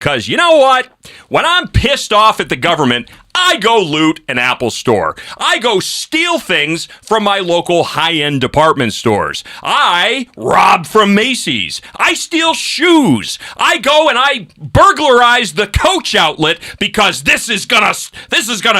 Because you know what? When I'm pissed off at the government, I go loot an Apple store. I go steal things from my local high-end department stores. I rob from Macy's. I steal shoes. I go and I burglarize the Coach outlet because this is gonna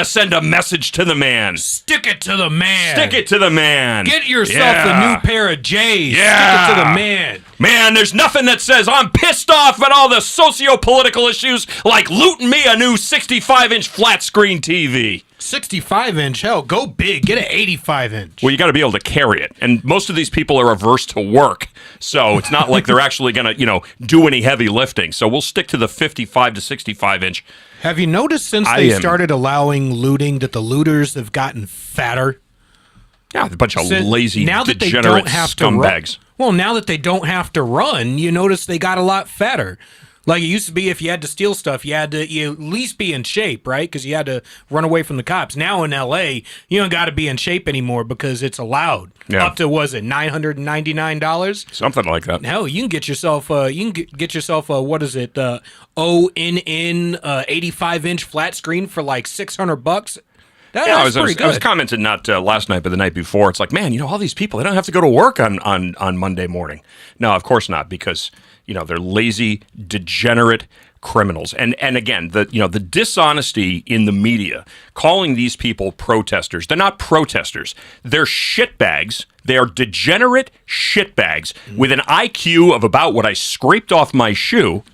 send a message to the man. Stick it to the man. Stick it to the man. Get yourself a new pair of J's. Yeah. Stick it to the man. Man, there's nothing that says I'm pissed off at all the socio-political issues like looting me a new 65-inch flat screen TV. 65-inch, hell, go big. Get an 85-inch. Well, you got to be able to carry it. And most of these people are averse to work. So it's not like they're actually going to, do any heavy lifting. So we'll stick to the 55 to 65-inch. Have you noticed since they started allowing looting that the looters have gotten fatter? Yeah, a bunch of lazy, now that degenerate they don't have scumbags. Well, now that they don't have to run, you notice they got a lot fatter. Like it used to be, if you had to steal stuff, you had to at least be in shape, right? Because you had to run away from the cops. Now in L.A., you don't got to be in shape anymore because it's allowed. Yeah. Up to, was it $999? Something like that. Hell, you can get yourself what is it? ONN 85-inch flat screen for like $600. I was commenting not last night, but the night before. It's like, man, all these people, they don't have to go to work on Monday morning. No, of course not, because they're lazy, degenerate criminals. And again, the dishonesty in the media, calling these people protesters. They're not protesters. They're shitbags. They are degenerate shitbags with an IQ of about what I scraped off my shoe.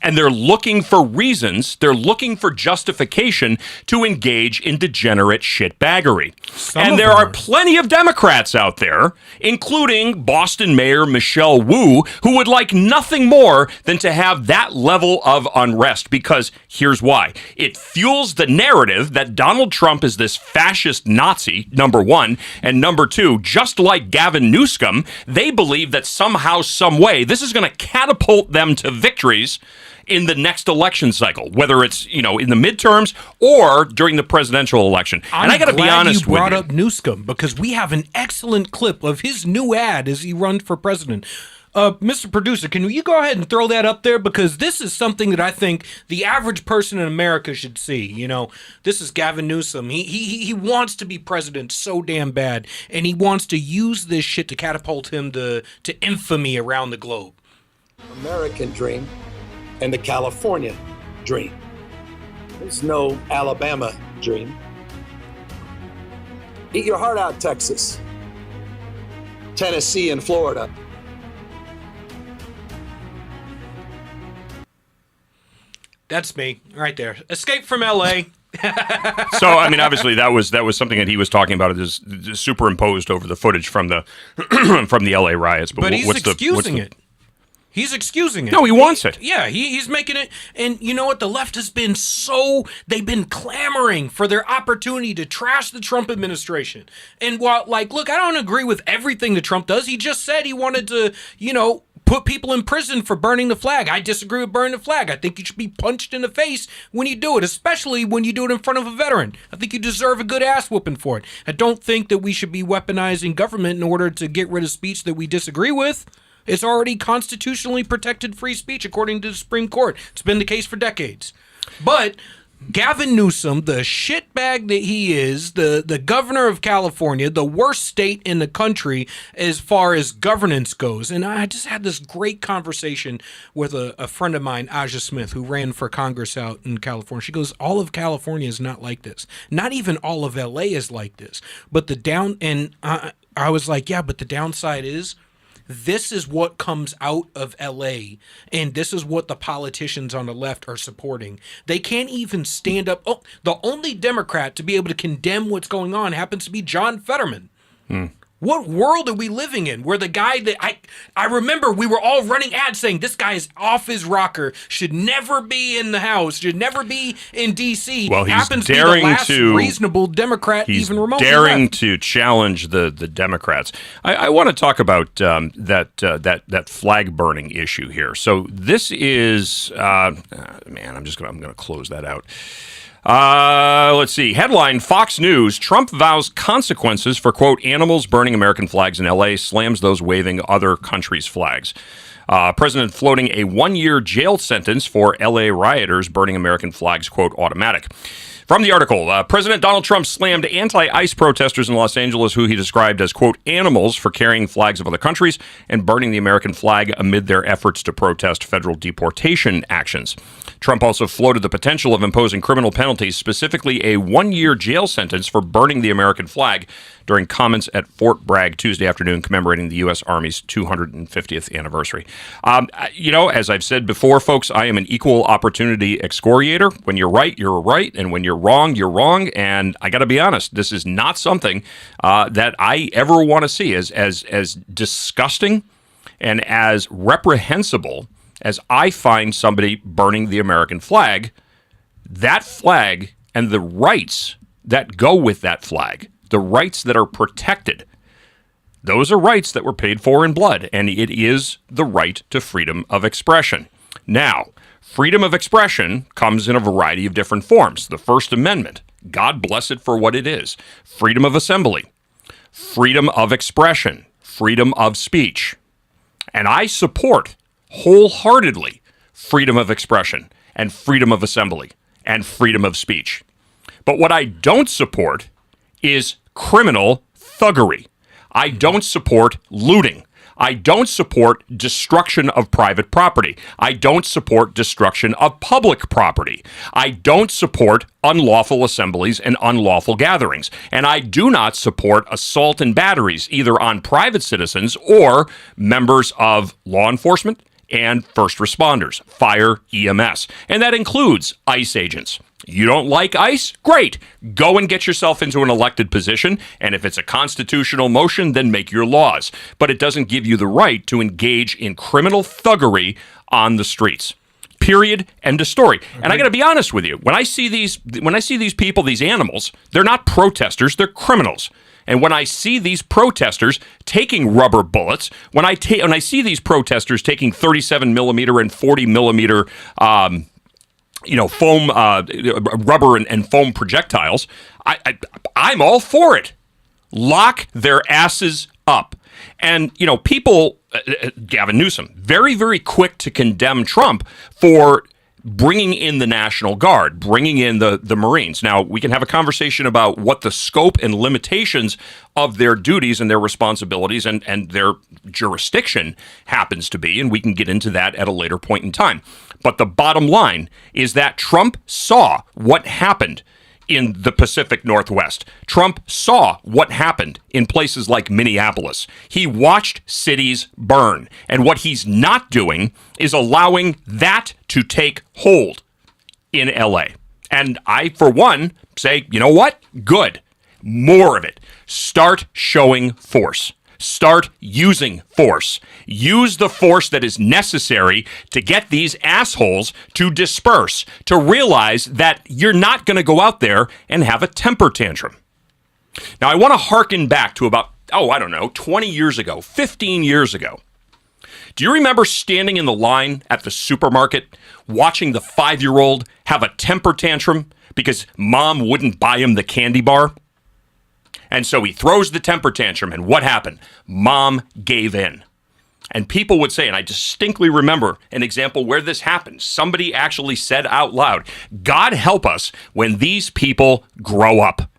And they're looking for reasons, they're looking for justification to engage in degenerate shitbaggery. And there are plenty of Democrats out there, including Boston Mayor Michelle Wu, who would like nothing more than to have that level of unrest, because here's why. It fuels the narrative that Donald Trump is this fascist Nazi, number one, and number two, just like Gavin Newsom, they believe that somehow, some way, this is going to catapult them to victories in the next election cycle, whether it's, in the midterms or during the presidential election. And I got to be honest with you. I'm glad you brought up Newsom, because we have an excellent clip of his new ad as he runs for president. Mr. Producer, can you go ahead and throw that up there? Because this is something that I think the average person in America should see. This is Gavin Newsom. He wants to be president so damn bad, and he wants to use this shit to catapult him to infamy around the globe. American dream and the California dream. There's no Alabama dream. Eat your heart out, Texas, Tennessee, and Florida. That's me right there. Escape from L.A. So, obviously, that was something that he was talking about. It is superimposed over the footage from the from the L.A. riots. But he's excusing it. He's excusing it. No, he wants it. Yeah, he's making it. And you know what? The left has been they've been clamoring for their opportunity to trash the Trump administration. And while, look, I don't agree with everything that Trump does. He just said he wanted to, put people in prison for burning the flag. I disagree with burning the flag. I think you should be punched in the face when you do it, especially when you do it in front of a veteran. I think you deserve a good ass whooping for it. I don't think that we should be weaponizing government in order to get rid of speech that we disagree with. It's already constitutionally protected free speech according to the Supreme Court. It's been the case for decades. But Gavin Newsom, the shitbag that he is, the governor of California, the worst state in the country as far as governance goes. And I just had this great conversation with a friend of mine, Aja Smith, who ran for Congress out in California. She goes, all of California is not like this. Not even all of LA is like this. But I was like, yeah, but the downside is, this is what comes out of LA, and this is what the politicians on the left are supporting. They can't even stand up. Oh, the only Democrat to be able to condemn what's going on happens to be John Fetterman. What world are we living in where the guy that I remember we were all running ads saying this guy is off his rocker, should never be in the House, should never be in D.C. Well, he's happens daring to be the last to reasonable Democrat, he's even remotely daring left. to challenge the Democrats. I want to talk about that flag burning issue here. So this is I'm gonna close that out. Let's see. Headline, Fox News, Trump vows consequences for, quote, animals burning American flags in L.A., slams those waving other countries' flags. President floating a 1-year jail sentence for L.A. rioters burning American flags, quote, automatic. From the article, President Donald Trump slammed anti-ICE protesters in Los Angeles who he described as, quote, animals for carrying flags of other countries and burning the American flag amid their efforts to protest federal deportation actions. Trump also floated the potential of imposing criminal penalties, specifically a 1-year jail sentence for burning the American flag during comments at Fort Bragg Tuesday afternoon commemorating the U.S. Army's 250th anniversary. As I've said before, folks, I am an equal opportunity excoriator. When you're right, you're right. And when you're wrong, you're wrong. And I got to be honest, this is not something that I ever want to see as disgusting and as reprehensible as I find somebody burning the American flag. That flag and the rights that go with that flag, the rights that are protected, those are rights that were paid for in blood, and it is the right to freedom of expression. Now, freedom of expression comes in a variety of different forms. The First Amendment, God bless it for what it is. Freedom of assembly, freedom of expression, freedom of speech. And I support wholeheartedly freedom of expression and freedom of assembly and freedom of speech. But what I don't support is criminal thuggery. I don't support looting. I don't support destruction of private property. I don't support destruction of public property. I don't support unlawful assemblies and unlawful gatherings. And I do not support assault and batteries, either on private citizens or members of law enforcement and first responders, fire, EMS. And that includes ICE agents. You don't like ICE? Great. Go and get yourself into an elected position, and if it's a constitutional motion, then make your laws. But it doesn't give you the right to engage in criminal thuggery on the streets. Period. End of story. And I got to be honest with you. When I see these people, these animals, they're not protesters, they're criminals. And when I see these protesters taking rubber bullets, when I see these protesters taking 37 millimeter and 40 millimeter foam, rubber and foam projectiles, I'm all for it. Lock their asses up. And, people, Gavin Newsom, very, very quick to condemn Trump for bringing in the National Guard, bringing in the Marines. Now, we can have a conversation about what the scope and limitations of their duties and their responsibilities and their jurisdiction happens to be, and we can get into that at a later point in time. But the bottom line is that Trump saw what happened in the Pacific Northwest. Trump saw what happened in places like Minneapolis. He watched cities burn. And what he's not doing is allowing that to take hold in LA. And I, for one, say, you know what? Good. More of it. Start showing force. Start using force. Use the force that is necessary to get these assholes to disperse, to realize that you're not going to go out there and have a temper tantrum. Now, I want to hearken back to about, 20 years ago, 15 years ago. Do you remember standing in the line at the supermarket, watching the 5-year-old have a temper tantrum because mom wouldn't buy him the candy bar? And so he throws the temper tantrum, and what happened? Mom gave in. And people would say, and I distinctly remember an example where this happened. Somebody actually said out loud, God help us when these people grow up.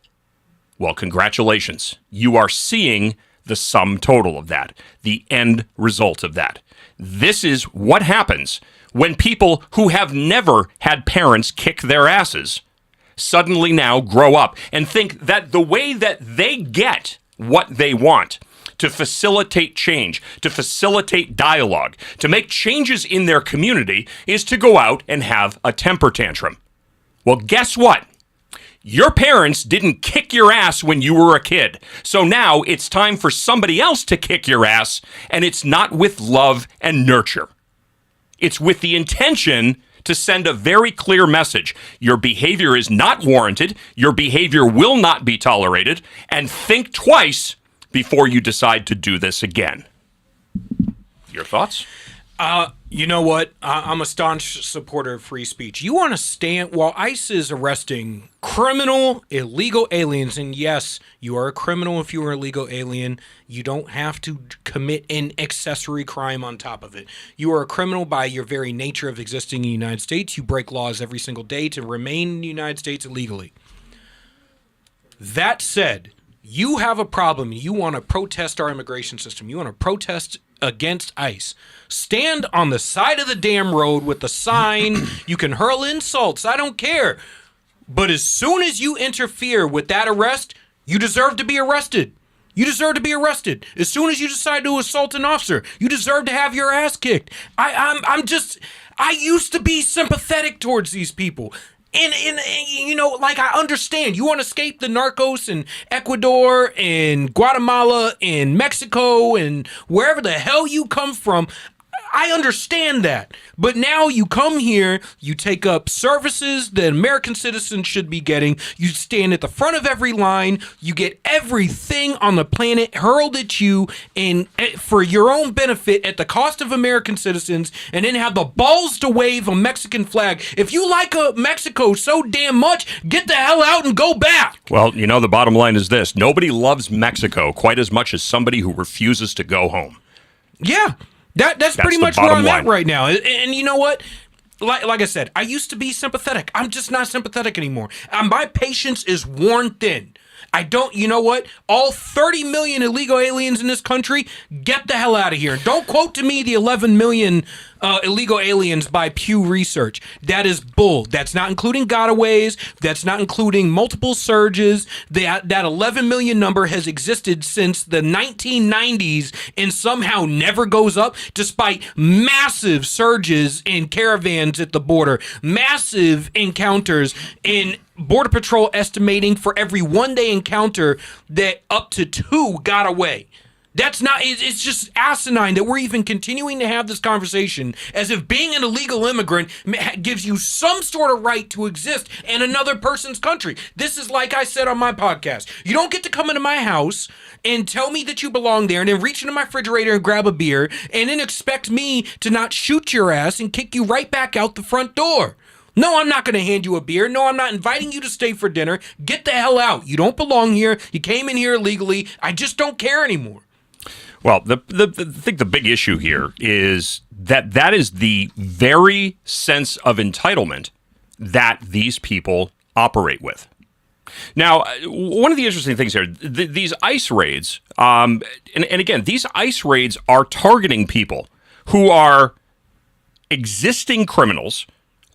Well, congratulations. You are seeing the sum total of that, the end result of that. This is what happens when people who have never had parents kick their asses suddenly now grow up and think that the way that they get what they want to facilitate change, to facilitate dialogue, to make changes in their community is to go out and have a temper tantrum. Well, guess what? Your parents didn't kick your ass when you were a kid. So now it's time for somebody else to kick your ass, and it's not with love and nurture. It's with the intention to send a very clear message. Your behavior is not warranted. Your behavior will not be tolerated. And think twice before you decide to do this again. Your thoughts? You know what? I'm a staunch supporter of free speech. You want to stand while ICE is arresting criminal, illegal aliens, and yes, you are a criminal if you are an illegal alien. You don't have to commit an accessory crime on top of it. You are a criminal by your very nature of existing in the United States. You break laws every single day to remain in the United States illegally. That said, you have a problem. You want to protest our immigration system. You want to protest against ICE. Stand on the side of the damn road with the sign. You can hurl insults. I don't care. But as soon as you interfere with that arrest, you deserve to be arrested. You deserve to be arrested. As soon as you decide to assault an officer, you deserve to have your ass kicked. I used to be sympathetic towards these people. And you know, like, I understand. You want to escape the narcos in Ecuador and Guatemala and Mexico and wherever the hell you come from. I understand that. But now you come here, you take up services that American citizens should be getting. You stand at the front of every line. You get everything on the planet hurled at you and for your own benefit at the cost of American citizens, and then have the balls to wave a Mexican flag. If you like Mexico so damn much, get the hell out and go back. Well, you know, the bottom line is this. Nobody loves Mexico quite as much as somebody who refuses to go home. Yeah. That's pretty much where I'm at right now. And you know what? Like I said, I used to be sympathetic. I'm just not sympathetic anymore. My patience is worn thin. I don't, you know what? All 30 million illegal aliens in this country, get the hell out of here. And don't quote to me the 11 million illegal aliens by Pew Research. That is bull. That's not including gotaways. That's not including multiple surges. That 11 million number has existed since the 1990s and somehow never goes up, despite massive surges in caravans at the border, massive encounters in Border Patrol estimating for every one-day encounter that up to 2 got away. That's not, it's just asinine that we're even continuing to have this conversation as if being an illegal immigrant gives you some sort of right to exist in another person's country. This is like I said on my podcast. You don't get to come into my house and tell me that you belong there and then reach into my refrigerator and grab a beer and then expect me to not shoot your ass and kick you right back out the front door. No, I'm not going to hand you a beer. No, I'm not inviting you to stay for dinner. Get the hell out. You don't belong here. You came in here illegally. I just don't care anymore. Well, I think the big issue here is that is the very sense of entitlement that these people operate with. Now, one of the interesting things here, these ICE raids, and again, these ICE raids are targeting people who are existing criminals,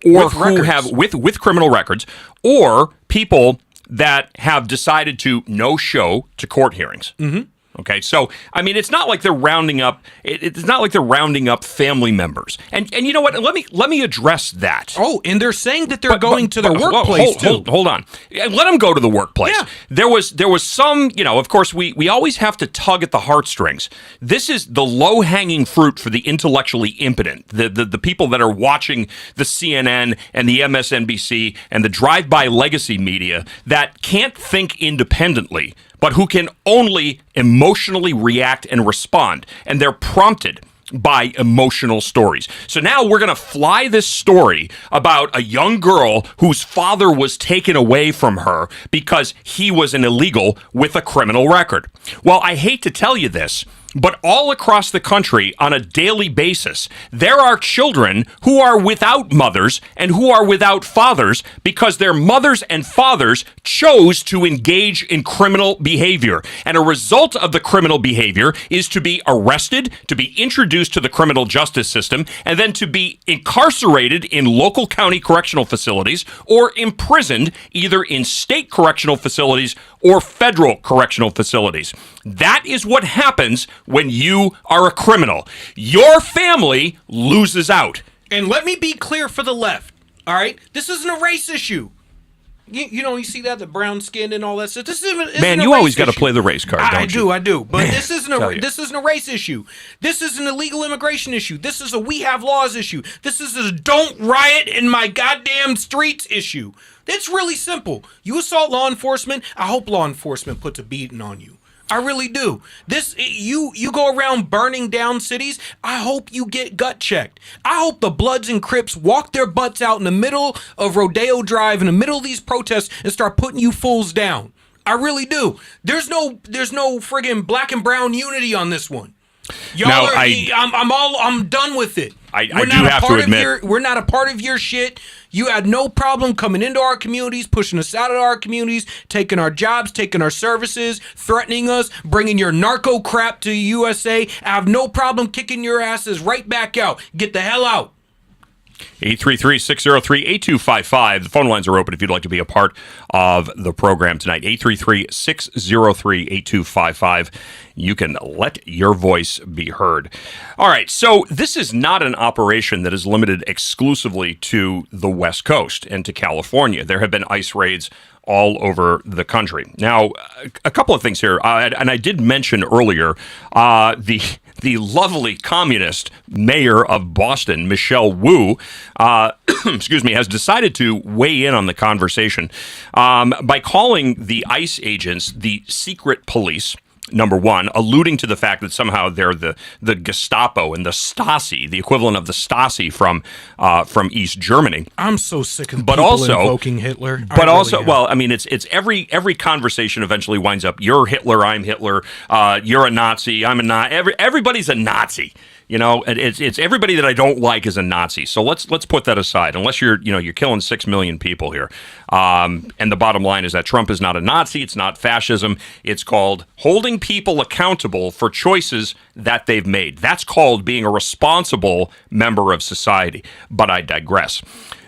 or who have with criminal records, or people that have decided to no show to court hearings. Mm-hmm. Okay, so I mean, it's not like they're rounding up. It's not like they're rounding up family members. And you know what? Let me address that. Oh, and they're saying that they're going to their workplace too. Hold on. Let them go to the workplace. Yeah. There was some. You know, of course, we always have to tug at the heartstrings. This is the low hanging fruit for the intellectually impotent. The people that are watching the CNN and the MSNBC and the drive-by legacy media that can't think independently, but who can only emotionally react and respond. And they're prompted by emotional stories. So now we're going to fly this story about a young girl whose father was taken away from her because he was an illegal with a criminal record. Well, I hate to tell you this, but all across the country on a daily basis, there are children who are without mothers and who are without fathers because their mothers and fathers chose to engage in criminal behavior. And a result of the criminal behavior is to be arrested, to be introduced to the criminal justice system, and then to be incarcerated in local county correctional facilities or imprisoned either in state correctional facilities or federal correctional facilities. That is what happens when you are a criminal. Your family loses out. And let me be clear for the left, all right? This isn't a race issue. You know, you see that, the brown skin and all that stuff. This isn't Man, you always got to play the race card, don't you? I do. But this isn't a race issue. This is an illegal immigration issue. This is a we have laws issue. This is a don't riot in my goddamn streets issue. It's really simple. You assault law enforcement, I hope law enforcement puts a beating on you. I really do. You go around burning down cities. I hope you get gut checked. I hope the Bloods and Crips walk their butts out in the middle of Rodeo Drive, in the middle of these protests, and start putting you fools down. I really do. There's no friggin' black and brown unity on this one. Y'all Now, I'm done with it. I do have to admit, we're not a part of your shit. You had no problem coming into our communities, pushing us out of our communities, taking our jobs, taking our services, threatening us, bringing your narco crap to USA. I have no problem kicking your asses right back out. Get the hell out. 833-603-8255. The phone lines are open if you'd like to be a part of the program tonight. 833-603-8255. You can let your voice be heard. All right, so this is not an operation that is limited exclusively to the West Coast and to California. There have been ICE raids all over the country. Now, a couple of things here, and I did mention earlier, the lovely communist mayor of Boston, Michelle Wu, excuse me, has decided to weigh in on the conversation by calling the ICE agents the secret police. Number one, alluding to the fact that somehow they're the Gestapo and the Stasi, the equivalent of the Stasi from East Germany. I'm so sick of people invoking Hitler. Well, I mean, it's every conversation eventually winds up, you're Hitler, I'm Hitler, you're a Nazi, I'm a Nazi. Everybody's a Nazi. You know, it's everybody that I don't like is a Nazi. So let's put that aside. Unless you're killing 6 million people here. And the bottom line is that Trump is not a Nazi. It's not fascism. It's called holding people accountable for choices that they've made. That's called being a responsible member of society. But I digress.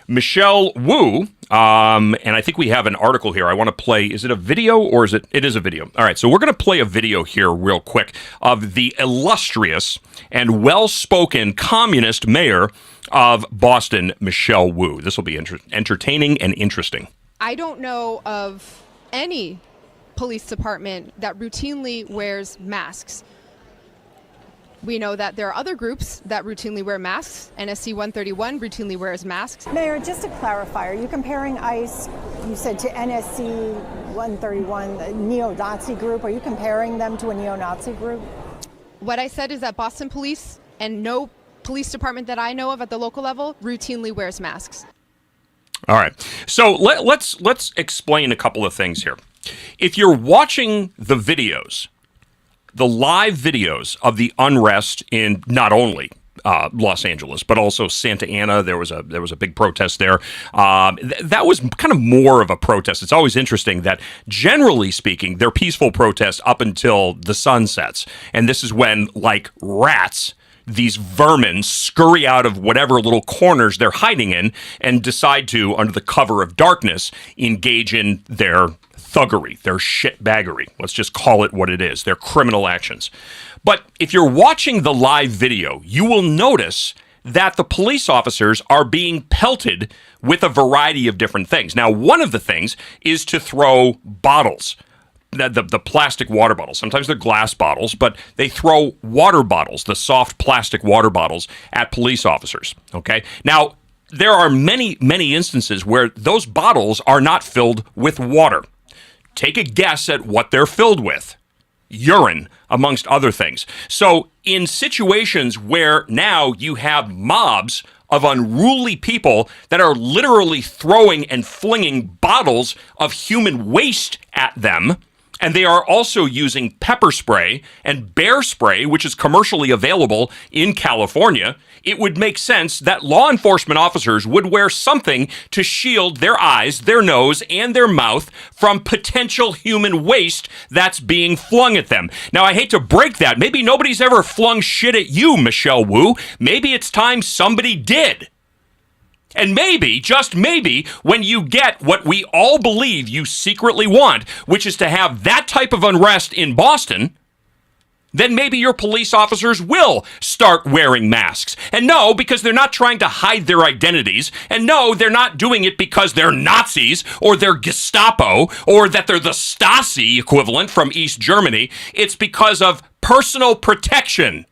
Michelle Wu, and I think we have an article here. I want to play. Is it a video or is it? It is a video. All right, so we're going to play a video here real quick of the illustrious and well-spoken communist mayor of Boston, Michelle Wu. This will be entertaining and interesting. I don't know of any police department that routinely wears masks. We know that there are other groups that routinely wear masks. NSC 131 routinely wears masks. Mayor, just to clarify, are you comparing ICE, you said, to NSC 131, a neo-Nazi group? Are you comparing them to a neo-Nazi group? What I said is that Boston Police and no police department that I know of at the local level routinely wears masks. All right. So let's explain a couple of things here. If you're watching the videos, the live videos of the unrest in not only Los Angeles, but also Santa Ana, there was a big protest there. That was kind of more of a protest. It's always interesting that, generally speaking, they're peaceful protests up until the sun sets, and this is when, like rats, these vermin scurry out of whatever little corners they're hiding in and decide to, under the cover of darkness, engage in their thuggery, their shitbaggery. Let's just call it what it is, their criminal actions. But if you're watching the live video, you will notice that the police officers are being pelted with a variety of different things. Now, one of the things is to throw bottles, the plastic water bottles. Sometimes they're glass bottles, but they throw water bottles, the soft plastic water bottles, at police officers. Okay? Now, there are many, many instances where those bottles are not filled with water. Take a guess at what they're filled with. Urine, amongst other things. So in situations where now you have mobs of unruly people that are literally throwing and flinging bottles of human waste at them, and they are also using pepper spray and bear spray, which is commercially available in California, it would make sense that law enforcement officers would wear something to shield their eyes, their nose, and their mouth from potential human waste that's being flung at them. Now, I hate to break that. Maybe nobody's ever flung shit at you, Michelle Wu. Maybe it's time somebody did. And maybe, just maybe, when you get what we all believe you secretly want, which is to have that type of unrest in Boston, then maybe your police officers will start wearing masks. And no, because they're not trying to hide their identities. And no, they're not doing it because they're Nazis or they're Gestapo or that they're the Stasi equivalent from East Germany. It's because of personal protection.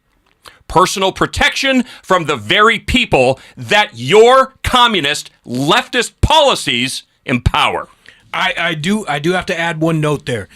Personal protection from the very people that your communist leftist policies empower. I do have to add one note there.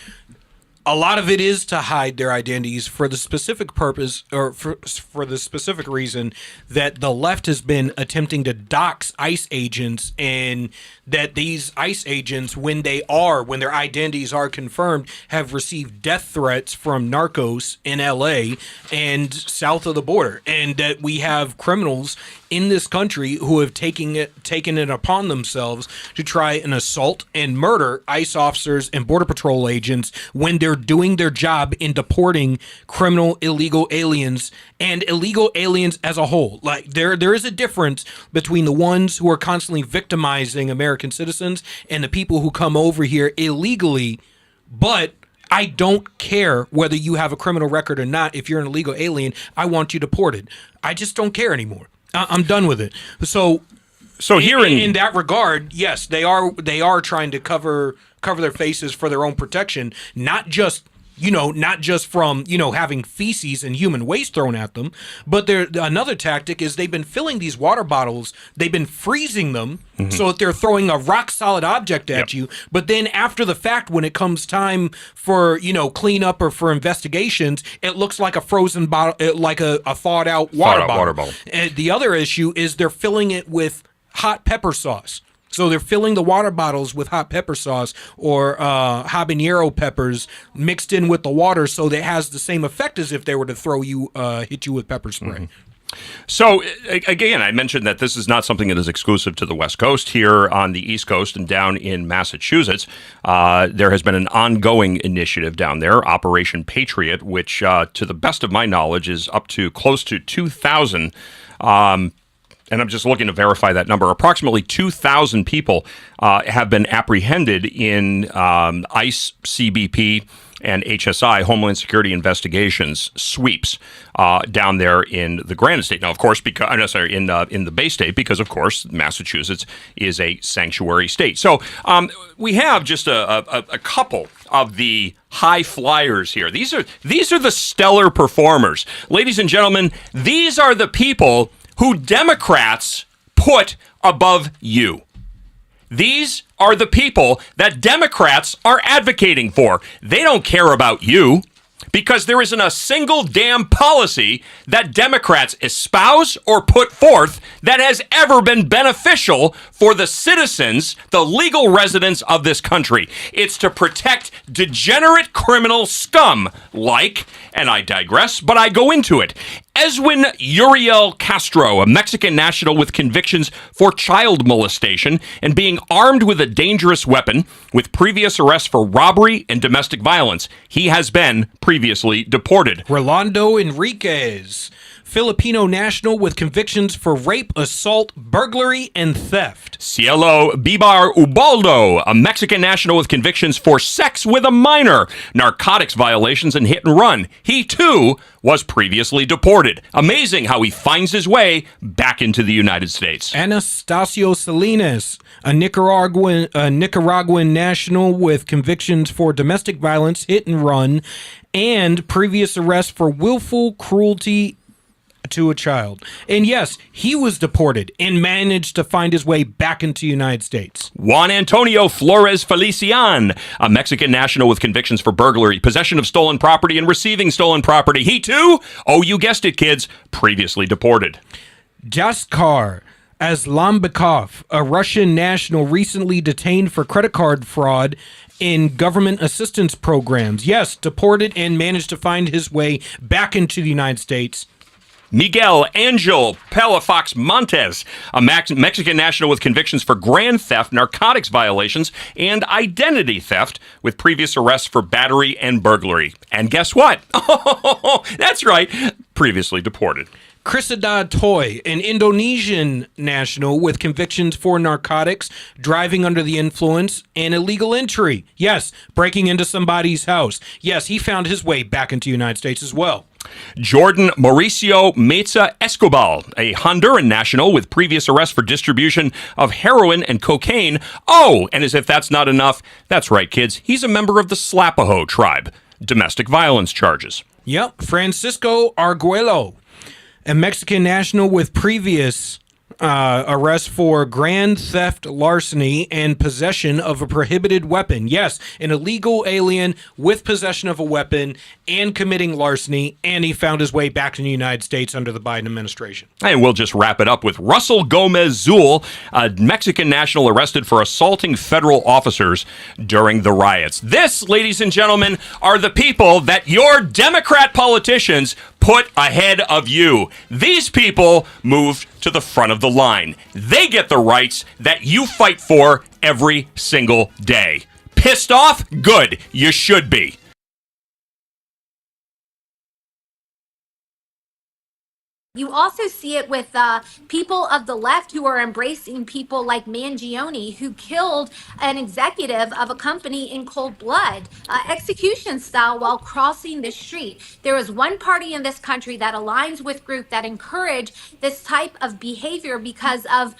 A lot of it is to hide their identities for the specific purpose, or for the specific reason that the left has been attempting to dox ICE agents, and that these ICE agents, when their identities are confirmed, have received death threats from narcos in LA and south of the border, and that we have criminals in this country who have taken it upon themselves to try and assault and murder ICE officers and Border Patrol agents when they're doing their job in deporting criminal illegal aliens and illegal aliens as a whole. Like there is a difference between the ones who are constantly victimizing American citizens and the people who come over here illegally. But I don't care whether you have a criminal record or not. If you're an illegal alien, I want you deported. I just don't care anymore. I'm done with it. So here in that regard, yes, they are trying to cover their faces for their own protection, not just from having feces and human waste thrown at them, but another tactic is they've been filling these water bottles, they've been freezing them so that they're throwing a rock solid object at you, but then after the fact, when it comes time for cleanup or for investigations, it looks like a frozen bottle, like a thawed out water bottle. And the other issue is they're filling it with hot pepper sauce. So they're filling the water bottles with hot pepper sauce or habanero peppers mixed in with the water, so that it has the same effect as if they were to hit you with pepper spray. So, again, I mentioned that this is not something that is exclusive to the West Coast. Here on the East Coast and down in Massachusetts, there has been an ongoing initiative down there, Operation Patriot, which, to the best of my knowledge, is up to close to 2,000 and I'm just looking to verify that number. Approximately 2,000 people have been apprehended in ICE, CBP, and HSI, Homeland Security Investigations, sweeps down there in the Granite State. Now, of course, in the Bay State, because, of course, Massachusetts is a sanctuary state. So we have just a couple of the high flyers here. These are the stellar performers. Ladies and gentlemen, these are the people who Democrats put above you. These are the people that Democrats are advocating for. They don't care about you because there isn't a single damn policy that Democrats espouse or put forth that has ever been beneficial for the citizens, the legal residents of this country. It's to protect degenerate criminal scum like, and I digress, but I go into it, Eswin Uriel Castro, a Mexican national with convictions for child molestation and being armed with a dangerous weapon with previous arrests for robbery and domestic violence. He has been previously deported. Rolando Enriquez, Filipino national with convictions for rape, assault, burglary, and theft. Cielo Bibar Ubaldo, a Mexican national with convictions for sex with a minor, narcotics violations, and hit and run. He, too, was previously deported. Amazing how he finds his way back into the United States. Anastasio Salinas, a Nicaraguan national with convictions for domestic violence, hit and run, and previous arrest for willful cruelty to a child. And yes, he was deported and managed to find his way back into the United States. Juan Antonio Flores Felician, a Mexican national with convictions for burglary, possession of stolen property, and receiving stolen property. He too, oh, you guessed it, kids, previously deported. Jaskar Aslambekov, a Russian national recently detained for credit card fraud in government assistance programs. Yes, deported and managed to find his way back into the United States. Miguel Angel Palafox Montes, a Mexican national with convictions for grand theft, narcotics violations, and identity theft, with previous arrests for battery and burglary. And guess what? Oh, that's right, previously deported. Crisadad Toy, an Indonesian national with convictions for narcotics, driving under the influence, and illegal entry. Yes, breaking into somebody's house. Yes, he found his way back into the United States as well. Jordan Mauricio Meza Escobar, a Honduran national with previous arrest for distribution of heroin and cocaine. Oh, and as if that's not enough, that's right, kids, he's a member of the Slapaho tribe. Domestic violence charges. Yep, Francisco Arguello, a Mexican national with previous Arrest for grand theft, larceny, and possession of a prohibited weapon. Yes, an illegal alien with possession of a weapon and committing larceny, and he found his way back to the United States under the Biden administration. And we'll just wrap it up with Russell Gomez Zul, a Mexican national arrested for assaulting federal officers during the riots. This, ladies and gentlemen, are the people that your Democrat politicians put ahead of you. These people moved to the front of the line. They get the rights that you fight for every single day. Pissed off? Good. You should be. You also see it with people of the left who are embracing people like Mangione, who killed an executive of a company in cold blood, execution style, while crossing the street. There is one party in this country that aligns with group that encourage this type of behavior because of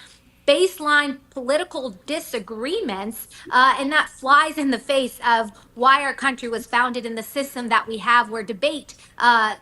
baseline political disagreements, and that flies in the face of why our country was founded in the system that we have, where debate,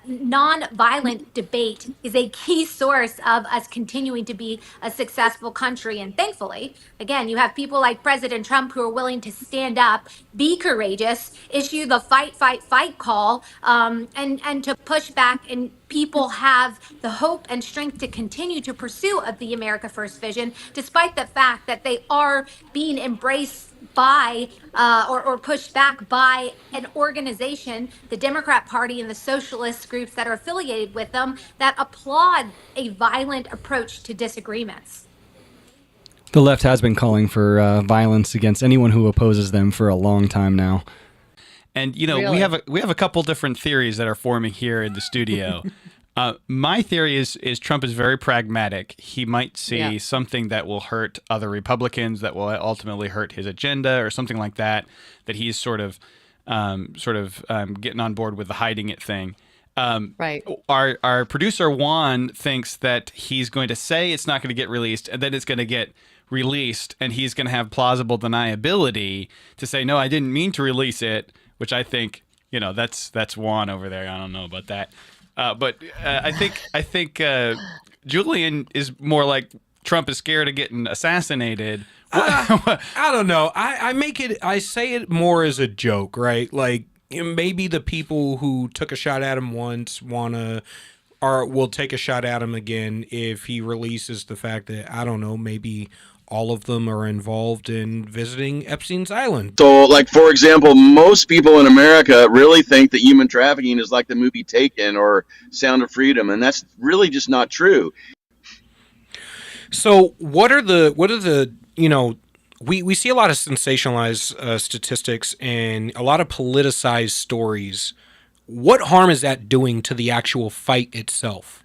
non-violent debate, is a key source of us continuing to be a successful country. And thankfully, again, you have people like President Trump who are willing to stand up, be courageous, issue the fight, fight, fight call, and to push back. And people have the hope and strength to continue to pursue of the America First vision, despite the fact that they are being embraced by or pushed back by an organization, the Democrat Party and the socialist groups that are affiliated with them, that applaud a violent approach to disagreements. The left has been calling for violence against anyone who opposes them for a long time now. And you know, Really? we have a couple different theories that are forming here in the studio. My theory is Trump is very pragmatic. He might see something that will hurt other Republicans, that will ultimately hurt his agenda, or something like that. That he's sort of getting on board with the hiding it thing. Right. Our producer Juan thinks that he's going to say it's not going to get released, and then it's going to get released, and he's going to have plausible deniability to say, no, I didn't mean to release it. Which I think, you know, that's Juan over there. I don't know about that. But I think Julian is more like Trump is scared of getting assassinated. I don't know. I say it more as a joke, right? Like, maybe the people who took a shot at him once will take a shot at him again if he releases the fact that, I don't know, maybe all of them are involved in visiting Epstein's Island. So, like, for example, most people in America really think that human trafficking is like the movie Taken or Sound of Freedom, and that's really just not true. So what are the you know, we see a lot of sensationalized statistics and a lot of politicized stories. What harm is that doing to the actual fight itself?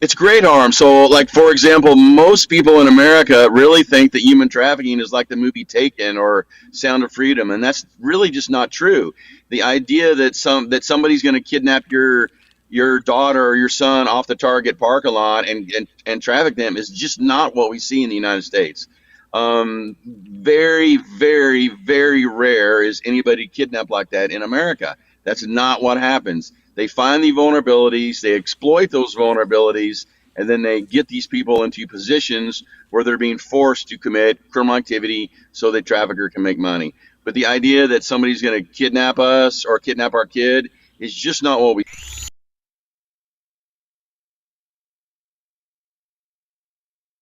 It's great harm. So, like, for example, most people in America really think that human trafficking is like the movie Taken or Sound of Freedom, and that's really just not true. The idea that somebody's going to kidnap your daughter or your son off the Target parking lot and traffic them is just not what we see in the United States. Very, very, very rare is anybody kidnapped like that in America. That's not what happens. They find the vulnerabilities, they exploit those vulnerabilities, and then they get these people into positions where they're being forced to commit criminal activity so the trafficker can make money. But the idea that somebody's going to kidnap us or kidnap our kid is just not what we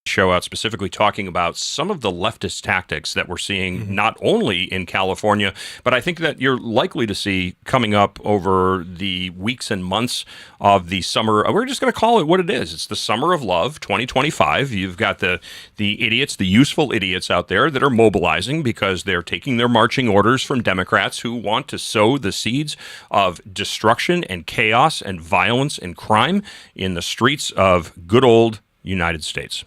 show out specifically talking about some of the leftist tactics that we're seeing not only in California, but I think that you're likely to see coming up over the weeks and months of the summer. We're just going to call it what it is. It's the summer of love 2025. You've got the idiots, the useful idiots out there that are mobilizing because they're taking their marching orders from Democrats who want to sow the seeds of destruction and chaos and violence and crime in the streets of good old United States.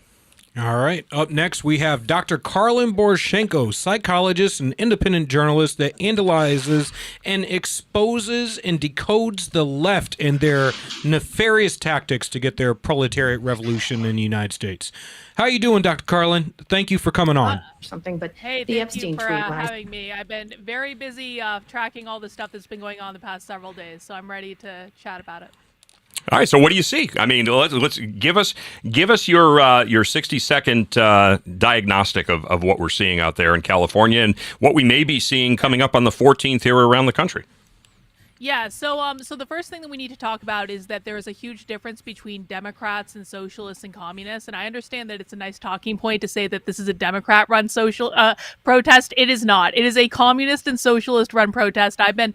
All right. Up next, we have Dr. Karlin Boroshenko, psychologist and independent journalist that analyzes and exposes and decodes the left and their nefarious tactics to get their proletariat revolution in the United States. How you doing, Dr. Karlin? Thank you for coming on. But hey, the thank Epstein you for tweet having me. I've been very busy tracking all the stuff that's been going on the past several days, so I'm ready to chat about it. All right. So what do you see? I mean, let's give us your 60-second diagnostic of what we're seeing out there in California and what we may be seeing coming up on the 14th here around the country. Yeah, so the first thing that we need to talk about is that there is a huge difference between Democrats and socialists and communists. And I understand that it's a nice talking point to say that this is a Democrat-run social protest. It is not. It is a communist and socialist-run protest. I've been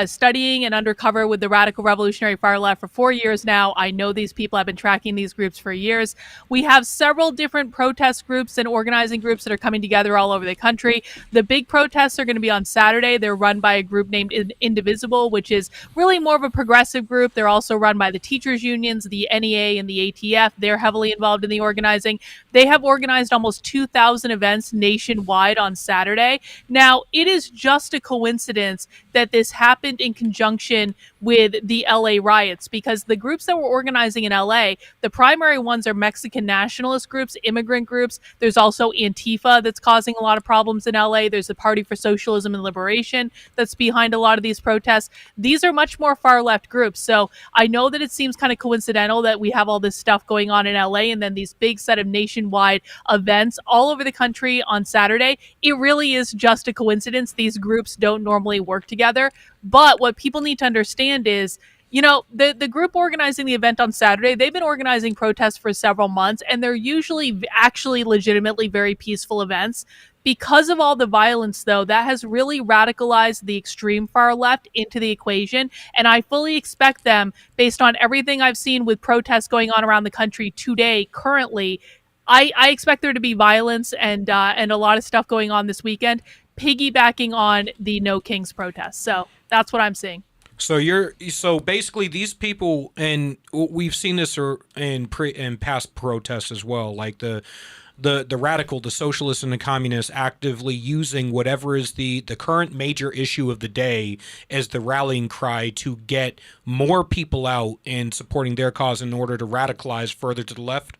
studying and undercover with the Radical Revolutionary Far Left for 4 years now. I know these people. I've been tracking these groups for years. We have several different protest groups and organizing groups that are coming together all over the country. The big protests are going to be on Saturday. They're run by a group named Indivisible, which is really more of a progressive group. They're also run by the teachers unions, the NEA and the ATF. They're heavily involved in the organizing. They have organized almost 2,000 events nationwide on Saturday. Now, it is just a coincidence that this happened in conjunction with the LA riots, because the groups that were organizing in LA, the primary ones are Mexican nationalist groups, immigrant groups. There's also Antifa that's causing a lot of problems in LA. There's the Party for Socialism and Liberation that's behind a lot of these protests. These are much more far left groups. So I know that it seems kind of coincidental that we have all this stuff going on in LA and then these big set of nationwide events all over the country on Saturday. It really is just a coincidence. These groups don't normally work together. But what people need to understand is, you know, the group organizing the event on Saturday, they've been organizing protests for several months, and they're usually actually legitimately very peaceful events. Because of all the violence, though, that has really radicalized the extreme far left into the equation. And I fully expect them, based on everything I've seen with protests going on around the country today, currently, I expect there to be violence and a lot of stuff going on this weekend, piggybacking on the No Kings protests. So that's what I'm seeing. So basically these people, and we've seen this in past protests as well, like the radical, the socialists and the communists actively using whatever is the current major issue of the day as the rallying cry to get more people out and supporting their cause in order to radicalize further to the left.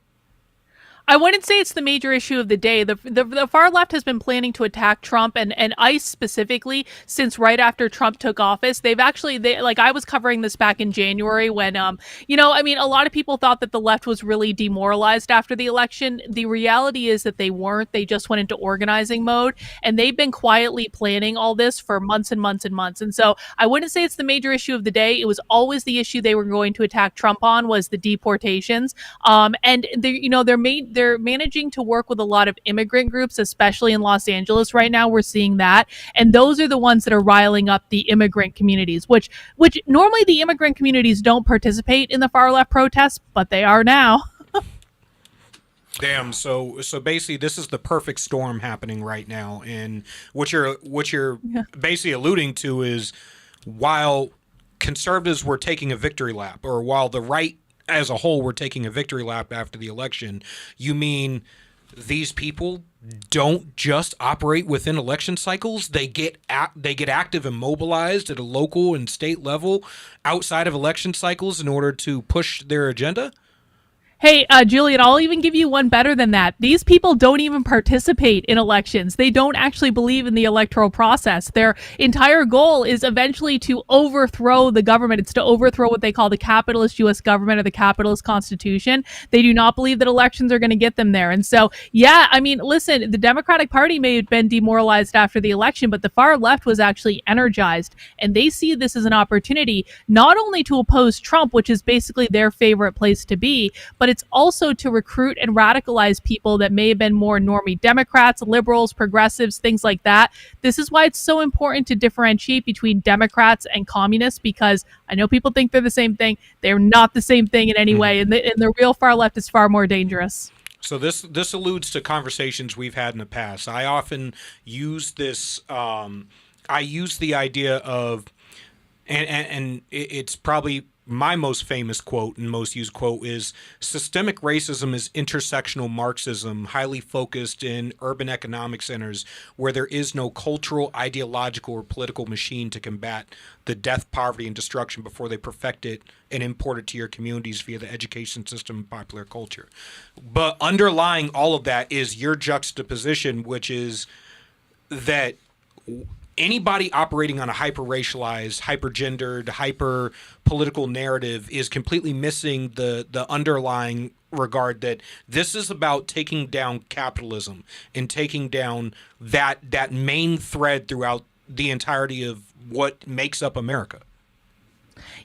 I wouldn't say it's the major issue of the day. The far left has been planning to attack Trump and ICE specifically since right after Trump took office. They like I was covering this back in January when, a lot of people thought that the left was really demoralized after the election. The reality is that they weren't. They just went into organizing mode, and they've been quietly planning all this for months and months and months. And so I wouldn't say it's the major issue of the day. It was always the issue they were going to attack Trump on was the deportations. And they're managing to work with a lot of immigrant groups, especially in Los Angeles right now. We're seeing that. And those are the ones that are riling up the immigrant communities, which normally the immigrant communities don't participate in the far left protests, but they are now. Damn. So basically this is the perfect storm happening right now. And what you're basically alluding to is while conservatives were taking a victory lap, or while the right as a whole were taking a victory lap after the election, you mean these people don't just operate within election cycles? They get active and mobilized at a local and state level outside of election cycles in order to push their agenda? Hey, Julian, I'll even give you one better than that. These people don't even participate in elections. They don't actually believe in the electoral process. Their entire goal is eventually to overthrow the government. It's to overthrow what they call the capitalist U.S. government or the capitalist constitution. They do not believe that elections are going to get them there. And so, yeah, I mean, listen, the Democratic Party may have been demoralized after the election, but the far left was actually energized. And they see this as an opportunity not only to oppose Trump, which is basically their favorite place to be, but it's also to recruit and radicalize people that may have been more normie Democrats, liberals, progressives, things like that. This is why it's so important to differentiate between Democrats and communists, because I know people think they're the same thing. They're not the same thing in any way, and the real far left is far more dangerous. So this alludes to conversations we've had in the past. I often use this. I use the idea of, and it's probably my most famous quote and most used quote is, systemic racism is intersectional Marxism, highly focused in urban economic centers where there is no cultural, ideological, or political machine to combat the death, poverty, and destruction before they perfect it and import it to your communities via the education system and popular culture. But underlying all of that is your juxtaposition, which is that anybody operating on a hyper-racialized, hyper-gendered, hyper-political narrative is completely missing the underlying regard that this is about taking down capitalism and taking down that main thread throughout the entirety of what makes up America.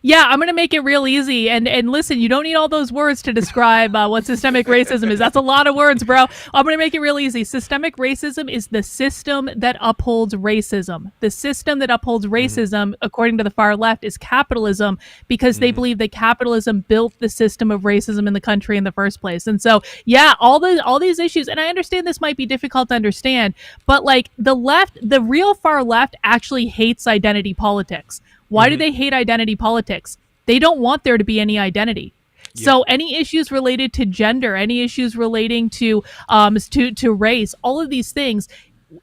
Yeah, I'm going to make it real easy. And listen, you don't need all those words to describe what systemic racism is. That's a lot of words, bro. I'm going to make it real easy. Systemic racism is the system that upholds racism. The system that upholds racism, according to the far left, is capitalism, because they believe that capitalism built the system of racism in the country in the first place. And so, yeah, all these issues, and I understand this might be difficult to understand, but like the left, the real far left actually hates identity politics. Why do they hate identity politics? They don't want there to be any identity. Yeah. So any issues related to gender, any issues relating to race, all of these things,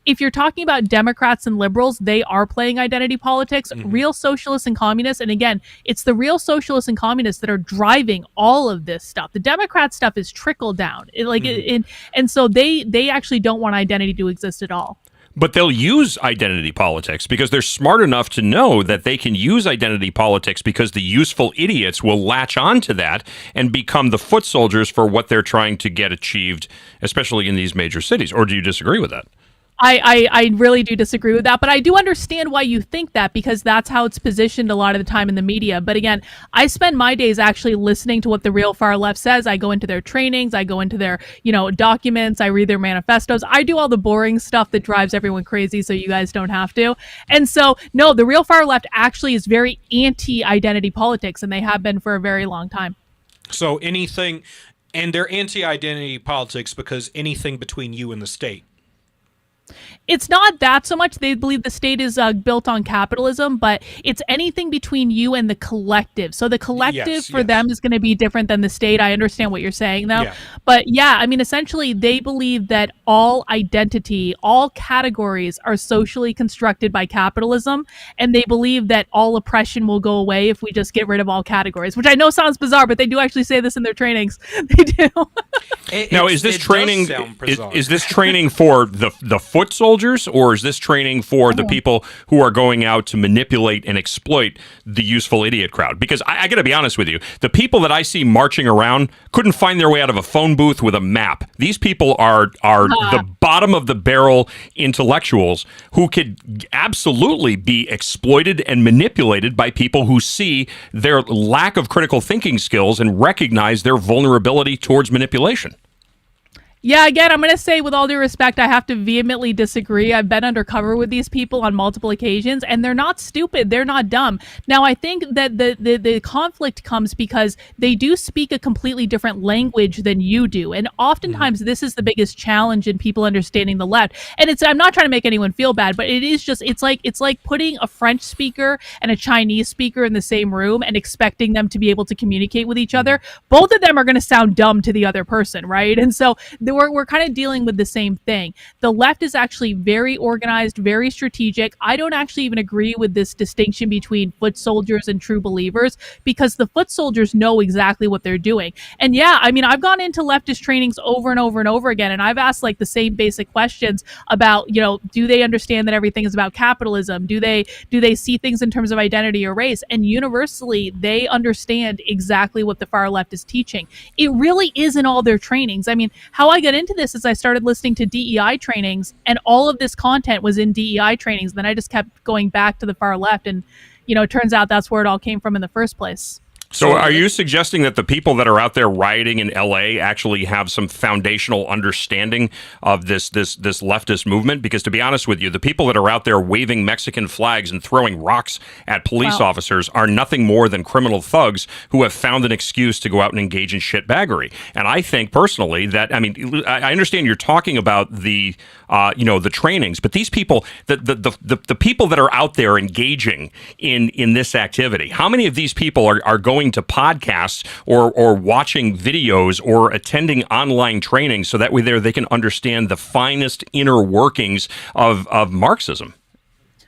if you're talking about Democrats and liberals, they are playing identity politics. Real socialists and communists, and again, it's the real socialists and communists that are driving all of this stuff. The Democrat stuff is trickle down. And so they actually don't want identity to exist at all. But they'll use identity politics because they're smart enough to know that they can use identity politics because the useful idiots will latch on to that and become the foot soldiers for what they're trying to get achieved, especially in these major cities. Or do you disagree with that? I really do disagree with that, but I do understand why you think that, because that's how it's positioned a lot of the time in the media. But again, I spend my days actually listening to what the real far left says. I go into their trainings, I go into their, documents, I read their manifestos. I do all the boring stuff that drives everyone crazy so you guys don't have to. And so, no, the real far left actually is very anti-identity politics, and they have been for a very long time. So anything, and they're anti-identity politics because anything between you and the state. It's not that so much. They believe the state is built on capitalism, but it's anything between you and the collective. So the collective for them is going to be different than the state. I understand what you're saying, though. Yeah. But yeah, I mean, essentially, they believe that all identity, all categories are socially constructed by capitalism, and they believe that all oppression will go away if we just get rid of all categories, which I know sounds bizarre, but they do actually say this in their trainings. They do. Now, is this training? Is this training for the foot soldiers, or is this training for the people who are going out to manipulate and exploit the useful idiot crowd? Because I got to be honest with you, the people that I see marching around couldn't find their way out of a phone booth with a map. These people are the bottom of the barrel intellectuals who could absolutely be exploited and manipulated by people who see their lack of critical thinking skills and recognize their vulnerability towards manipulation. Yeah, again, I'm going to say with all due respect, I have to vehemently disagree. I've been undercover with these people on multiple occasions, and they're not stupid. They're not dumb. Now, I think that the conflict comes because they do speak a completely different language than you do. And oftentimes this is the biggest challenge in people understanding the left. And I'm not trying to make anyone feel bad, but it is just, it's like putting a French speaker and a Chinese speaker in the same room and expecting them to be able to communicate with each other. Both of them are going to sound dumb to the other person, right? And so we're kind of dealing with the same thing. The left is actually very organized, very strategic. I don't actually even agree with this distinction between foot soldiers and true believers, because the foot soldiers know exactly what they're doing. And yeah, I mean, I've gone into leftist trainings over and over and over again, and I've asked like the same basic questions about, do they understand that everything is about capitalism? Do they see things in terms of identity or race? And universally, they understand exactly what the far left is teaching. It really is in all their trainings. I mean, how I got into this is I started listening to DEI trainings, and all of this content was in DEI trainings. Then I just kept going back to the far left, and it turns out that's where it all came from in the first place. So are you suggesting that the people that are out there rioting in LA actually have some foundational understanding of this leftist movement? Because to be honest with you, the people that are out there waving Mexican flags and throwing rocks at police officers are nothing more than criminal thugs who have found an excuse to go out and engage in shitbaggery. And I think personally that, I mean, I understand you're talking about the trainings, but these people, the people that are out there engaging in this activity, how many of these people are going to podcasts or watching videos or attending online training so that way they can understand the finest inner workings of Marxism?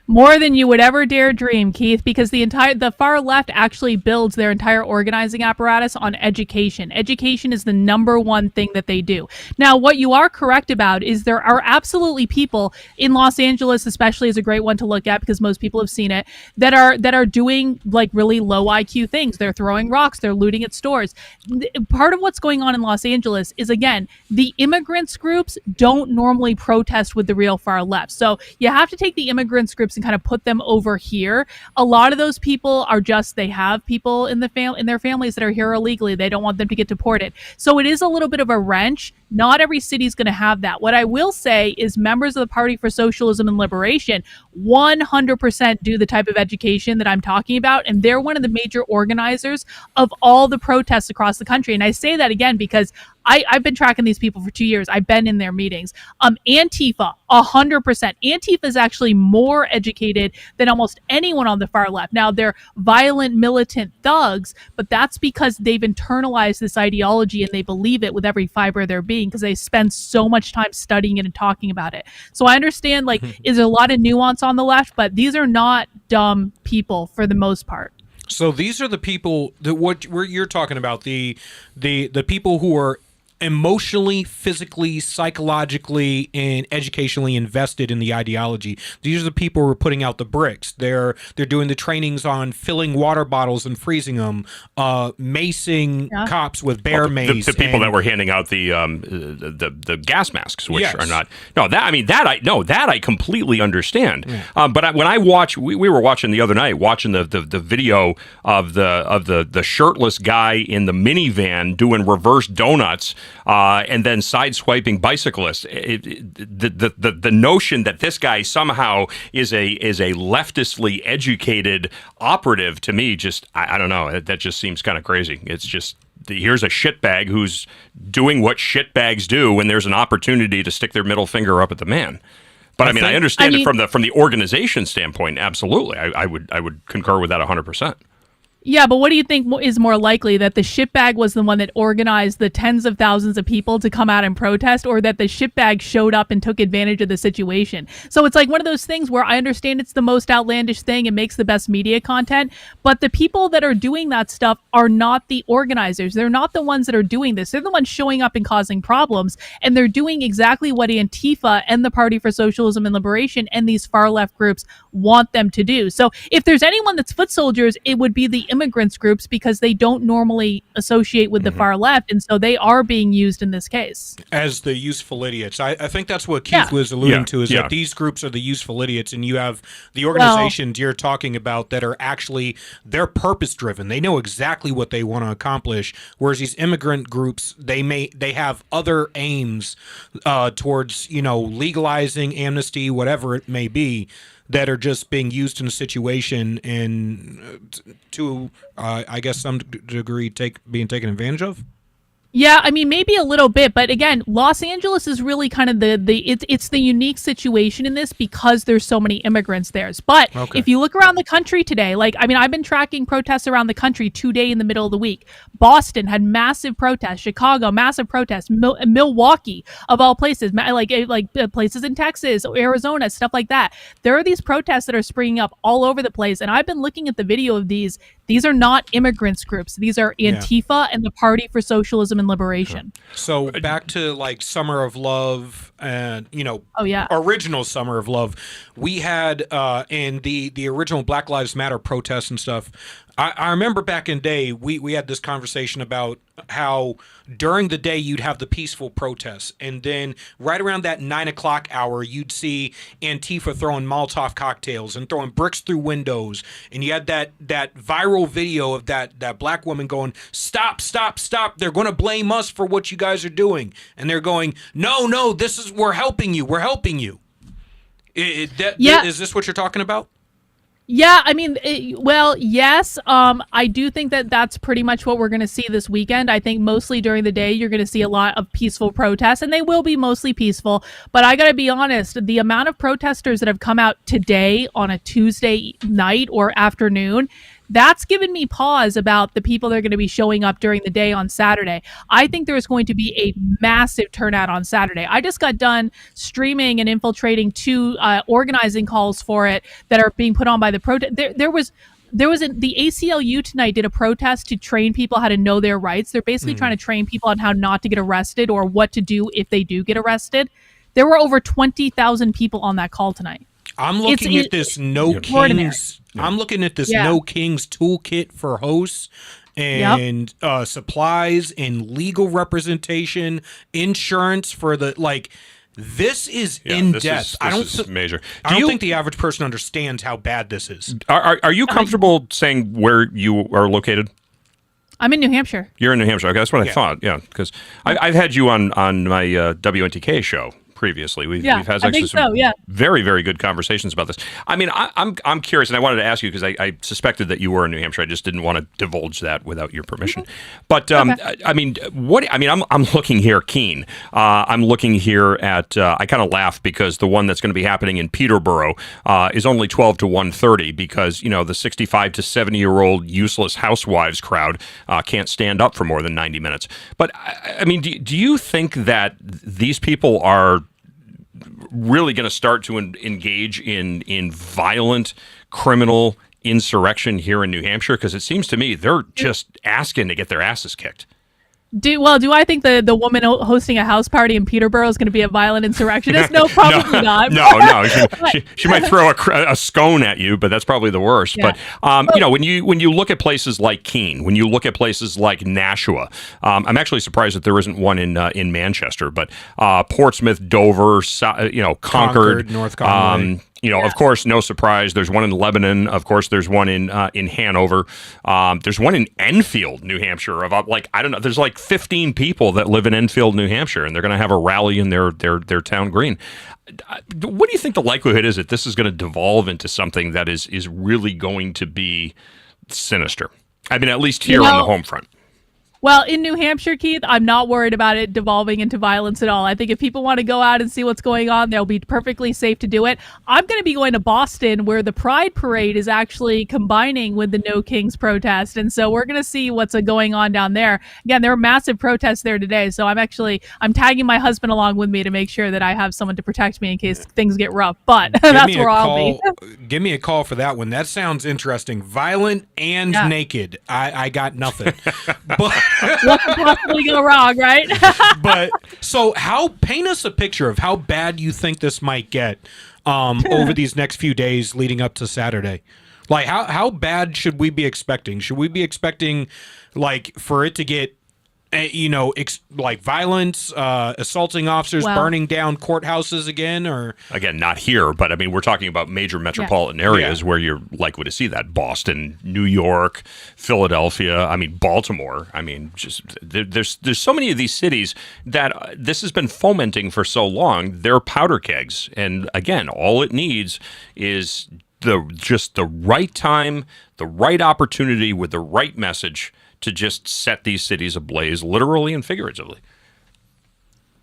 More than you would ever dare dream, Keith, because the far left actually builds their entire organizing apparatus on education. Education is the number one thing that they do. Now, what you are correct about is there are absolutely people in Los Angeles, especially, is a great one to look at because most people have seen it, that are doing like really low IQ things. They're throwing rocks, they're looting at stores. Part of what's going on in Los Angeles is, again, the immigrants groups don't normally protest with the real far left. So you have to take the immigrants groups and kind of put them over here. A lot of those people are just, they have people in their families that are here illegally. They don't want them to get deported. So it is a little bit of a wrench. Not every city is going to have that. What I will say is members of the Party for Socialism and Liberation 100% do the type of education that I'm talking about, and they're one of the major organizers of all the protests across the country. And I say that again because I've been tracking these people for 2 years. I've been in their meetings. Antifa, 100%. Antifa is actually more educated than almost anyone on the far left. Now, they're violent, militant thugs, but that's because they've internalized this ideology and they believe it with every fiber of their being because they spend so much time studying it and talking about it. So I understand, like, is there a lot of nuance on the left, but these are not dumb people for the most part. So these are the people that what you're talking about, the people who are emotionally, physically, psychologically, and educationally invested in the ideology. These are the people who are putting out the bricks. They're doing the trainings on filling water bottles and freezing them, macing cops with bear mace. The people that were handing out the gas masks, which are not. No, that I completely understand. Yeah. But when I watch, we were watching the other night, watching the video of the shirtless guy in the minivan doing reverse donuts. And then sideswiping bicyclists. The notion that this guy somehow is a leftistly educated operative, to me, just I don't know. That just seems kind of crazy. It's just here's a shitbag who's doing what shitbags do when there's an opportunity to stick their middle finger up at the man. But I understand it from the organization standpoint. Absolutely, I would concur with that 100%. Yeah, but what do you think is more likely, that the shitbag was the one that organized the tens of thousands of people to come out and protest, or that the shitbag showed up and took advantage of the situation? So it's like one of those things where I understand it's the most outlandish thing and makes the best media content, but the people that are doing that stuff are not the organizers. They're not the ones that are doing this. They're the ones showing up and causing problems, and they're doing exactly what Antifa and the Party for Socialism and Liberation and these far left groups want them to do. So if there's anyone that's foot soldiers, it would be the immigrants groups, because they don't normally associate with the far left, and so they are being used in this case as the useful idiots. I think that's what Keith was alluding to, is that these groups are the useful idiots, and you have the organizations you're talking about that are actually, they're purpose driven. They know exactly what they want to accomplish, whereas these immigrant groups, they have other aims towards legalizing, amnesty, whatever it may be, that are just being used in a situation and to, I guess, some degree being taken advantage of? Yeah, I mean, maybe a little bit, but again, Los Angeles is really kind of it's the unique situation in this because there's so many immigrants there. But if you look around the country today, I've been tracking protests around the country today in the middle of the week. Boston had massive protests, Chicago, massive protests, Milwaukee, of all places, like places in Texas, Arizona, stuff like that. There are these protests that are springing up all over the place, and I've been looking at the video of these. These are not immigrants groups. These are Antifa and the Party for Socialism and Liberation. So back to Summer of Love and, original Summer of Love. We had in the original Black Lives Matter protests and stuff, I remember back in the day, we had this conversation about how during the day you'd have the peaceful protests, and then right around that 9 o'clock hour, you'd see Antifa throwing Molotov cocktails and throwing bricks through windows, and you had that viral video of that black woman going, "Stop, stop, stop! They're going to blame us for what you guys are doing," and they're going, "No, we're helping you. We're helping you." Is this what you're talking about? Yeah, I mean, yes. I do think that that's pretty much what we're going to see this weekend. I think mostly during the day, you're going to see a lot of peaceful protests, and they will be mostly peaceful. But I got to be honest, the amount of protesters that have come out today on a Tuesday night or afternoon, That's given me pause about the people that are going to be showing up during the day on Saturday. I think there is going to be a massive turnout on Saturday. I just got done streaming and infiltrating 2 organizing calls for it that are being put on by the protest. The ACLU tonight did a protest to train people how to know their rights. They're basically trying to train people on how not to get arrested or what to do if they do get arrested. There were over 20,000 people on that call tonight. I'm looking at this No Kings. I'm looking at this No Kings toolkit for hosts and supplies and legal representation, insurance for the This is in depth. This is major. I don't think the average person understands how bad this is. Are you comfortable saying where you are located? I'm in New Hampshire. You're in New Hampshire. Okay, that's what I thought. Yeah, because I've had you on my WNTK show previously. We've had actually some very, very good conversations about this. I mean, I'm curious, and I wanted to ask you because I suspected that you were in New Hampshire. I just didn't want to divulge that without your permission. But I mean, I'm looking here, Keene. I'm looking here at. I kind of laugh because the one that's going to be happening in Peterborough is only 12 to 1:30 because the 65 to 70-year-old useless housewives crowd can't stand up for more than 90 minutes. But I mean, do you think that these people are really going to start to engage in violent criminal insurrection here in New Hampshire? Because it seems to me they're just asking to get their asses kicked. Do I think the woman hosting a house party in Peterborough is going to be a violent insurrectionist? No, probably not. No. She might throw a scone at you, but that's probably the worst. Yeah. But when you look at places like Keene, when you look at places like Nashua, I'm actually surprised that there isn't one in Manchester. But Portsmouth, Dover, Concord, North Conway. Of course, no surprise. There's one in Lebanon. Of course, there's one in Hanover. There's one in Enfield, New Hampshire. I don't know. There's 15 people that live in Enfield, New Hampshire, and they're going to have a rally in their town green. What do you think the likelihood is that this is going to devolve into something that is really going to be sinister? I mean, at least here on the home front. Well, in New Hampshire, Keith, I'm not worried about it devolving into violence at all. I think if people want to go out and see what's going on, they'll be perfectly safe to do it. I'm going to be going to Boston, where the Pride Parade is actually combining with the No Kings protest. And so we're going to see what's going on down there. Again, there are massive protests there today. So I'm tagging my husband along with me to make sure that I have someone to protect me in case things get rough. But that's where I'll be. Give me a call for that one. That sounds interesting. Violent and naked. I got nothing. But what could possibly go wrong, right? But so paint us a picture of how bad you think this might get over these next few days leading up to Saturday. How bad should we be expecting? Should we be expecting for it to get violence, assaulting officers, burning down courthouses again, or again, not here, but I mean, we're talking about major metropolitan areas where you're likely to see that. Boston, New York, Philadelphia. I mean, Baltimore. I mean, just there's so many of these cities that this has been fomenting for so long. They're powder kegs, and again, all it needs is just the right time, the right opportunity with the right message to just set these cities ablaze, literally and figuratively.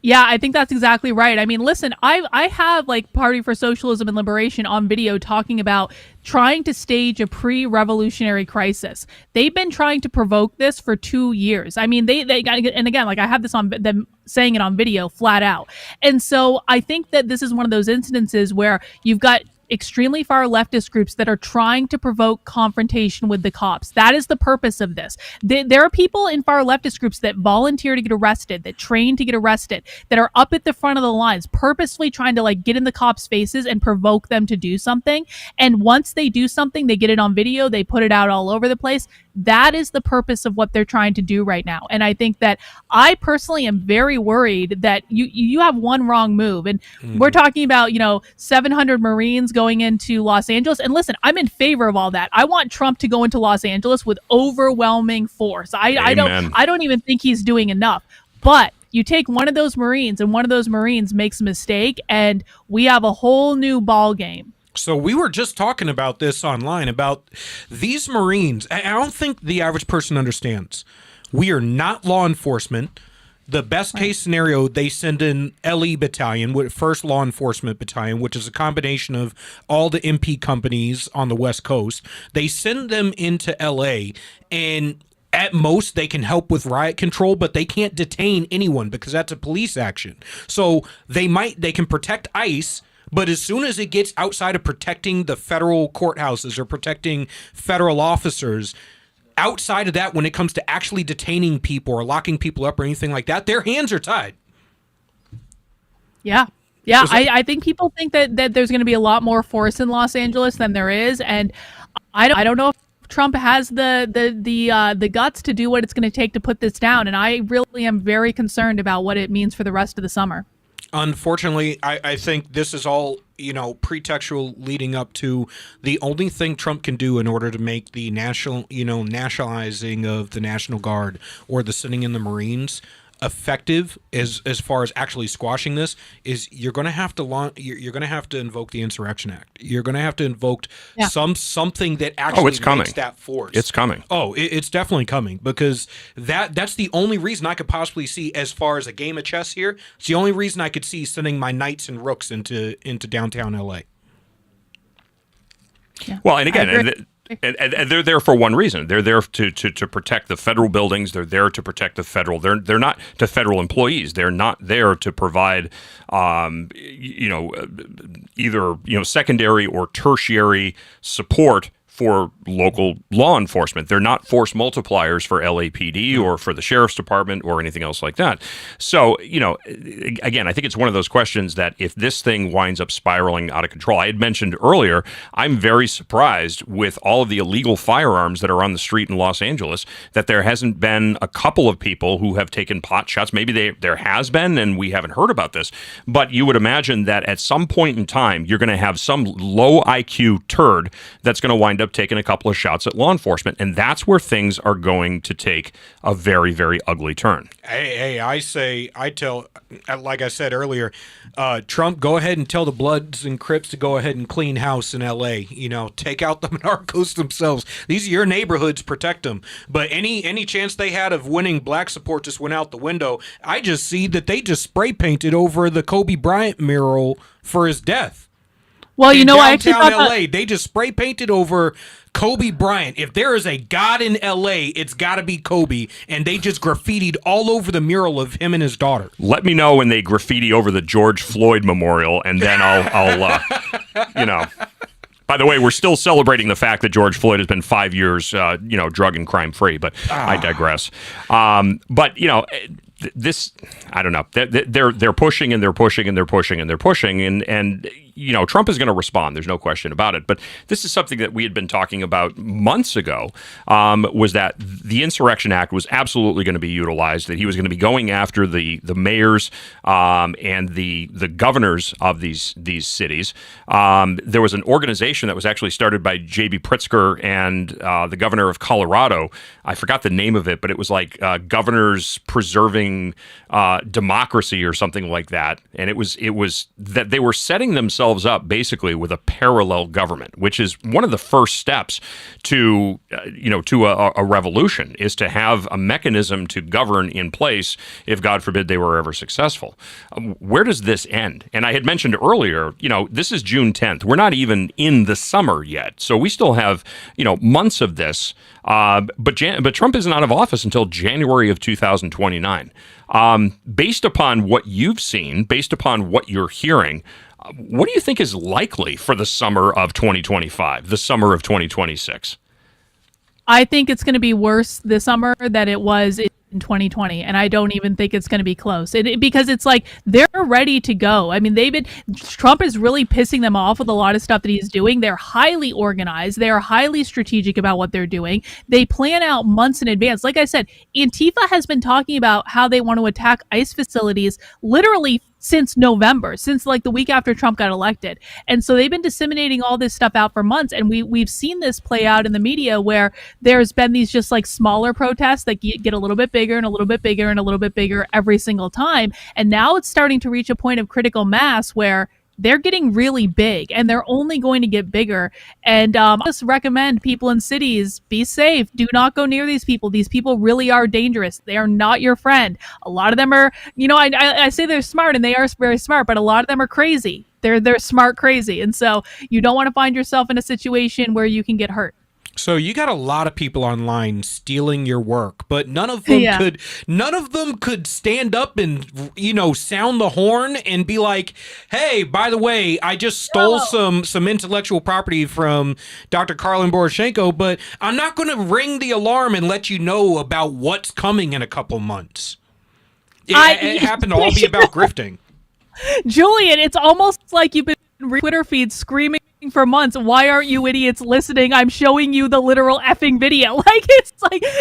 Yeah, I think that's exactly right. I mean, listen, I have Party for Socialism and Liberation on video talking about trying to stage a pre-revolutionary crisis. They've been trying to provoke this for 2 years. I mean, they got, and again, I have this on them saying it on video flat out. And so I think that this is one of those instances where you've got extremely far leftist groups that are trying to provoke confrontation with the cops. That is the purpose of this. There are people in far leftist groups that volunteer to get arrested, that train to get arrested, that are up at the front of the lines, purposefully trying to get in the cops' faces and provoke them to do something. And once they do something, they get it on video, they put it out all over the place. That is the purpose of what they're trying to do right now. And I think that I personally am very worried that you have one wrong move. And we're talking about, 700 Marines going into Los Angeles. And listen, I'm in favor of all that. I want Trump to go into Los Angeles with overwhelming force. I don't even think he's doing enough. But you take one of those Marines and one of those Marines makes a mistake and we have a whole new ball game. So we were just talking about this online, about these Marines. I don't think the average person understands. We are not law enforcement. The best case scenario, they send in LE Battalion, First Law Enforcement Battalion, which is a combination of all the MP companies on the West Coast. They send them into LA, and at most they can help with riot control, but they can't detain anyone because that's a police action. So they can protect ICE, but as soon as it gets outside of protecting the federal courthouses or protecting federal officers, outside of that, when it comes to actually detaining people or locking people up or anything like that, their hands are tied. Yeah. I think people think that there's going to be a lot more force in Los Angeles than there is, and I don't know if Trump has the guts to do what it's going to take to put this down, and I really am very concerned about what it means for the rest of the summer. Unfortunately, I think this is all, pretextual leading up to the only thing Trump can do in order to make the nationalizing of the National Guard or the sending in the Marines effective as far as actually squashing this is you're going to have to invoke the Insurrection Act. You're going to have to invoke something that actually makes that force. It's coming. It's definitely coming, because that's the only reason I could possibly see, as far as a game of chess here. It's the only reason I could see sending my knights and rooks into downtown LA. Yeah. Well, and again, and they're there for one reason. They're there to protect the federal buildings. They're there to protect the federal. They're not to federal employees. They're not there to provide, either secondary or tertiary support for local law enforcement. They're not force multipliers for LAPD or for the sheriff's department or anything else like that. So, again, I think it's one of those questions that if this thing winds up spiraling out of control, I had mentioned earlier, I'm very surprised with all of the illegal firearms that are on the street in Los Angeles that there hasn't been a couple of people who have taken pot shots. Maybe there has been, and we haven't heard about this, but you would imagine that at some point in time, you're going to have some low IQ turd that's going to wind up taking a couple of shots at law enforcement, and that's where things are going to take a very, very ugly turn. I tell, like I said earlier, Trump, go ahead and tell the Bloods and Crips to go ahead and clean house in L.A. Take out the narcos themselves. These are your neighborhoods, protect them. But any chance they had of winning black support just went out the window. I just see that they just spray painted over the Kobe Bryant mural for his death. Well, I actually thought LA, they just spray painted over Kobe Bryant. If there is a God in LA, it's got to be Kobe, and they just graffitied all over the mural of him and his daughter. Let me know when they graffiti over the George Floyd Memorial, and then I'll By the way, we're still celebrating the fact that George Floyd has been 5 years, drug and crime free, but I digress. This, I don't know. They're pushing and they're pushing and they're pushing and they're pushing, and Trump is going to respond. There's no question about it. But this is something that we had been talking about months ago. Was that the Insurrection Act was absolutely going to be utilized? That he was going to be going after the mayors and the governors of these cities. There was an organization that was actually started by J.B. Pritzker and the governor of Colorado. I forgot the name of it, but it was like Governors Preserving Democracy or something like that. And it was that they were setting themselves up basically with a parallel government, which is one of the first steps to a revolution, is to have a mechanism to govern in place if, God forbid, they were ever successful. Where does this end? And I had mentioned earlier, this is June 10th. We're not even in the summer yet, so we still have months of this. But Trump isn't out of office until January of 2029. Based upon what you've seen, based upon what you're hearing, what do you think is likely for the summer of 2025, the summer of 2026? I think it's going to be worse this summer than it was in 2020, and I don't even think it's going to be close. Because it's like they're ready to go. I mean, Trump is really pissing them off with a lot of stuff that he's doing. They're highly organized. They are highly strategic about what they're doing. They plan out months in advance. Like I said, Antifa has been talking about how they want to attack ICE facilities literally since November, since like the week after Trump got elected. And so they've been disseminating all this stuff out for months. And we've seen this play out in the media where there's been these just like smaller protests that get a little bit bigger and a little bit bigger and a little bit bigger every single time. And now it's starting to reach a point of critical mass where they're getting really big, and they're only going to get bigger. And I just recommend people in cities, be safe. Do not go near these people. These people really are dangerous. They are not your friend. A lot of them are, I say they're smart, and they are very smart, but a lot of them are crazy. They're smart crazy. And so you don't want to find yourself in a situation where you can get hurt. So you got a lot of people online stealing your work, but none of them could stand up and sound the horn and be like, "Hey, by the way, I just stole some intellectual property from Dr. Karlin Boroshenko, but I'm not going to ring the alarm and let you know about what's coming in a couple months." It happened to all be about grifting. Julian, it's almost like you've been Twitter feed screaming for months, why aren't you idiots listening? I'm showing you the literal effing video.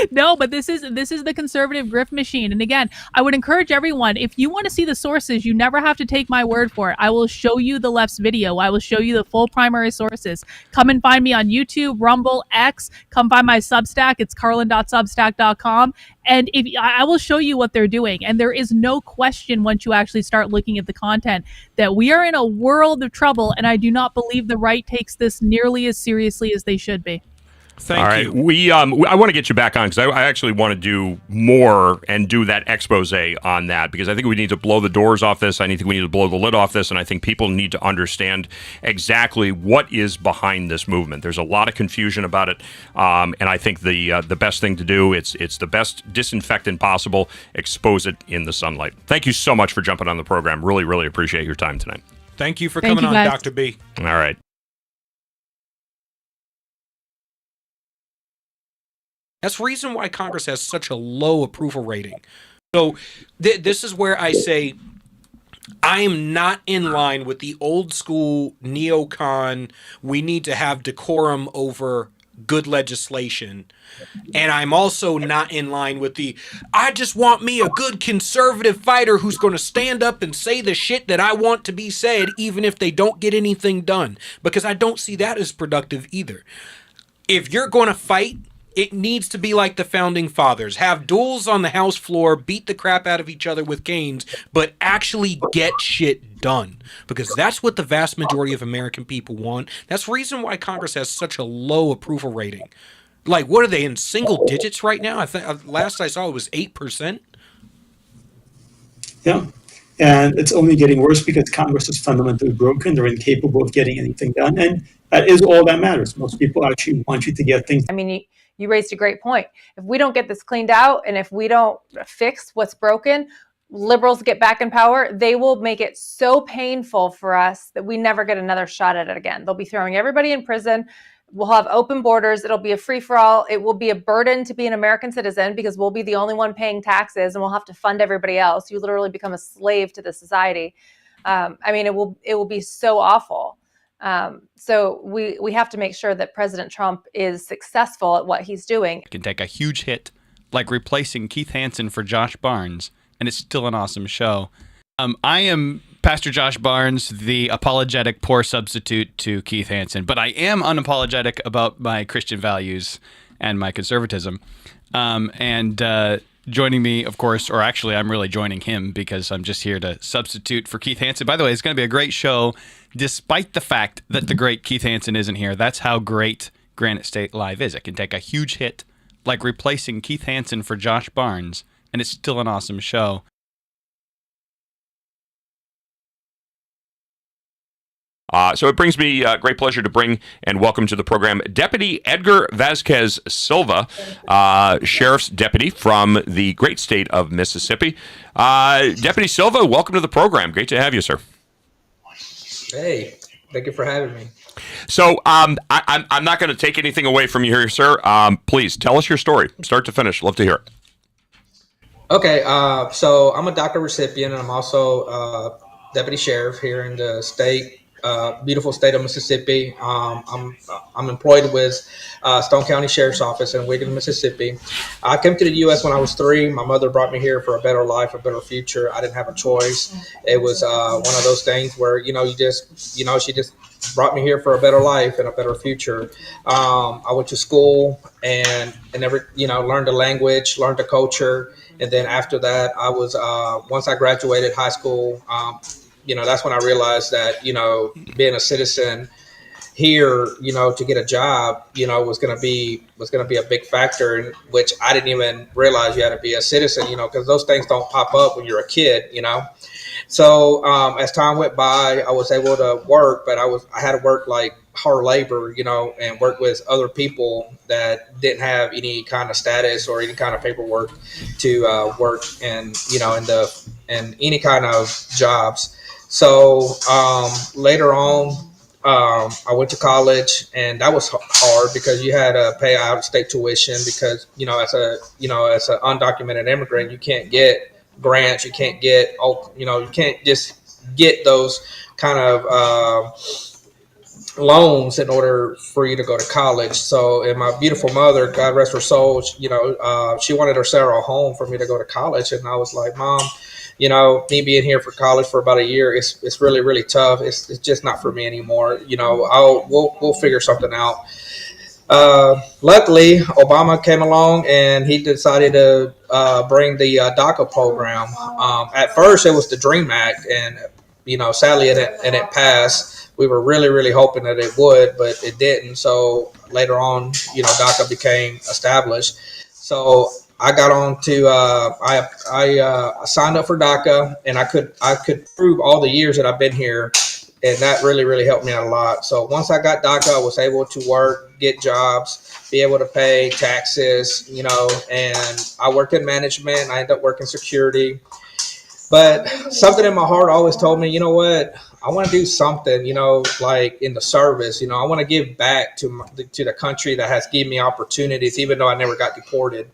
No, but this is the conservative grift machine. And again, I would encourage everyone, if you want to see the sources, you never have to take my word for it. I will show you the left's video. I will show you the full primary sources. Come and find me on YouTube, Rumble, X. Come find my Substack. It's carlin.substack.com. And I will show you what they're doing. And there is no question, once you actually start looking at the content, that we are in a world of trouble. And I do not believe the right takes this nearly as seriously as they should be. Thank you. I want to get you back on because I actually want to do more and do that expose on that, because I think we need to blow the doors off this. I think we need to blow the lid off this, and I think people need to understand exactly what is behind this movement. There's a lot of confusion about it, and I think the best thing to do, it's the best disinfectant possible. Expose it in the sunlight. Thank you so much for jumping on the program. Really, really appreciate your time tonight. Thank you for coming on, Dr. B. All right. That's the reason why Congress has such a low approval rating. So this is where I say I am not in line with the old school neocon, we need to have decorum over good legislation. And I'm also not in line with I just want me a good conservative fighter who's going to stand up and say the shit that I want to be said, even if they don't get anything done. Because I don't see that as productive either. If you're going to fight, it needs to be like the founding fathers. Have duels on the House floor, beat the crap out of each other with canes, but actually get shit done. Because that's what the vast majority of American people want. That's the reason why Congress has such a low approval rating. Like, what are they, in single digits right now? I think last I saw it was 8%. Yeah. And it's only getting worse because Congress is fundamentally broken. They're incapable of getting anything done. And that is all that matters. Most people actually want you to get things. I mean, you raised a great point. If we don't get this cleaned out and if we don't fix what's broken, liberals get back in power, they will make it so painful for us that we never get another shot at it again. They'll be throwing everybody in prison. We'll have open borders. It'll be a free-for-all. It will be a burden to be an American citizen because we'll be the only one paying taxes and we'll have to fund everybody else. You literally become a slave to the society. I mean, it will be so awful. So we have to make sure that President Trump is successful at what he's doing. It can take a huge hit, like replacing Keith Hansen for Josh Barnes, and it's still an awesome show. I am Pastor Josh Barnes, the apologetic poor substitute to Keith Hansen, but I am unapologetic about my Christian values and my conservatism. Joining me, of course, or actually I'm really joining him because I'm just here to substitute for Keith Hansen. By the way, it's going to be a great show, despite the fact that the great Keith Hansen isn't here. That's how great Granite State Live is. It can take a huge hit, like replacing Keith Hansen for Josh Barnes, and it's still an awesome show. So it brings me great pleasure to bring and welcome to the program Deputy Edgar Vasquez Silva, Sheriff's Deputy from the great state of Mississippi. Deputy Silva, welcome to the program. Great to have you, sir. Hey, thank you for having me. So I'm not going to take anything away from you here, sir. Please tell us your story, start to finish. Love to hear it. Okay, so I'm a DACA recipient, and I'm also Deputy Sheriff here in the state. Beautiful state of Mississippi. I'm employed with Stone County Sheriff's Office in Wiggin, Mississippi. I came to the U.S. when I was 3. My mother brought me here for a better life, a better future. I didn't have a choice. It was one of those things where she just brought me here for a better life and a better future. I went to school and learned the language, learned the culture, and then after that, I was once I graduated high school. that's when I realized that, being a citizen here, to get a job, was going to be a big factor, in which I didn't even realize you had to be a citizen, because those things don't pop up when you're a kid. So as time went by, I was able to work, but I had to work like hard labor, and work with other people that didn't have any kind of status or any kind of paperwork to work in any kind of jobs. So later on, I went to college, and that was hard because you had to pay out of state tuition because as an undocumented immigrant, you can't get grants, you can't get you can't just get those kind of loans in order for you to go to college. So, and my beautiful mother, God rest her soul, she wanted to sell her home for me to go to college, and I was like, Mom, me being here for college for about a year, it's really, really tough. It's just not for me anymore. We'll figure something out. Luckily, Obama came along and he decided to bring the DACA program. At first, it was the DREAM Act, and sadly, it didn't pass. We were really, really hoping that it would, but it didn't. So later on, DACA became established. So I got on to I signed up for DACA, and I could prove all the years that I've been here, and that really, really helped me out a lot. So once I got DACA, I was able to work, get jobs, be able to pay taxes, and I worked in management. I ended up working security. But something in my heart always told me, you know what, I want to do something, like in the service. I want to give back to the country that has given me opportunities, even though I never got deported.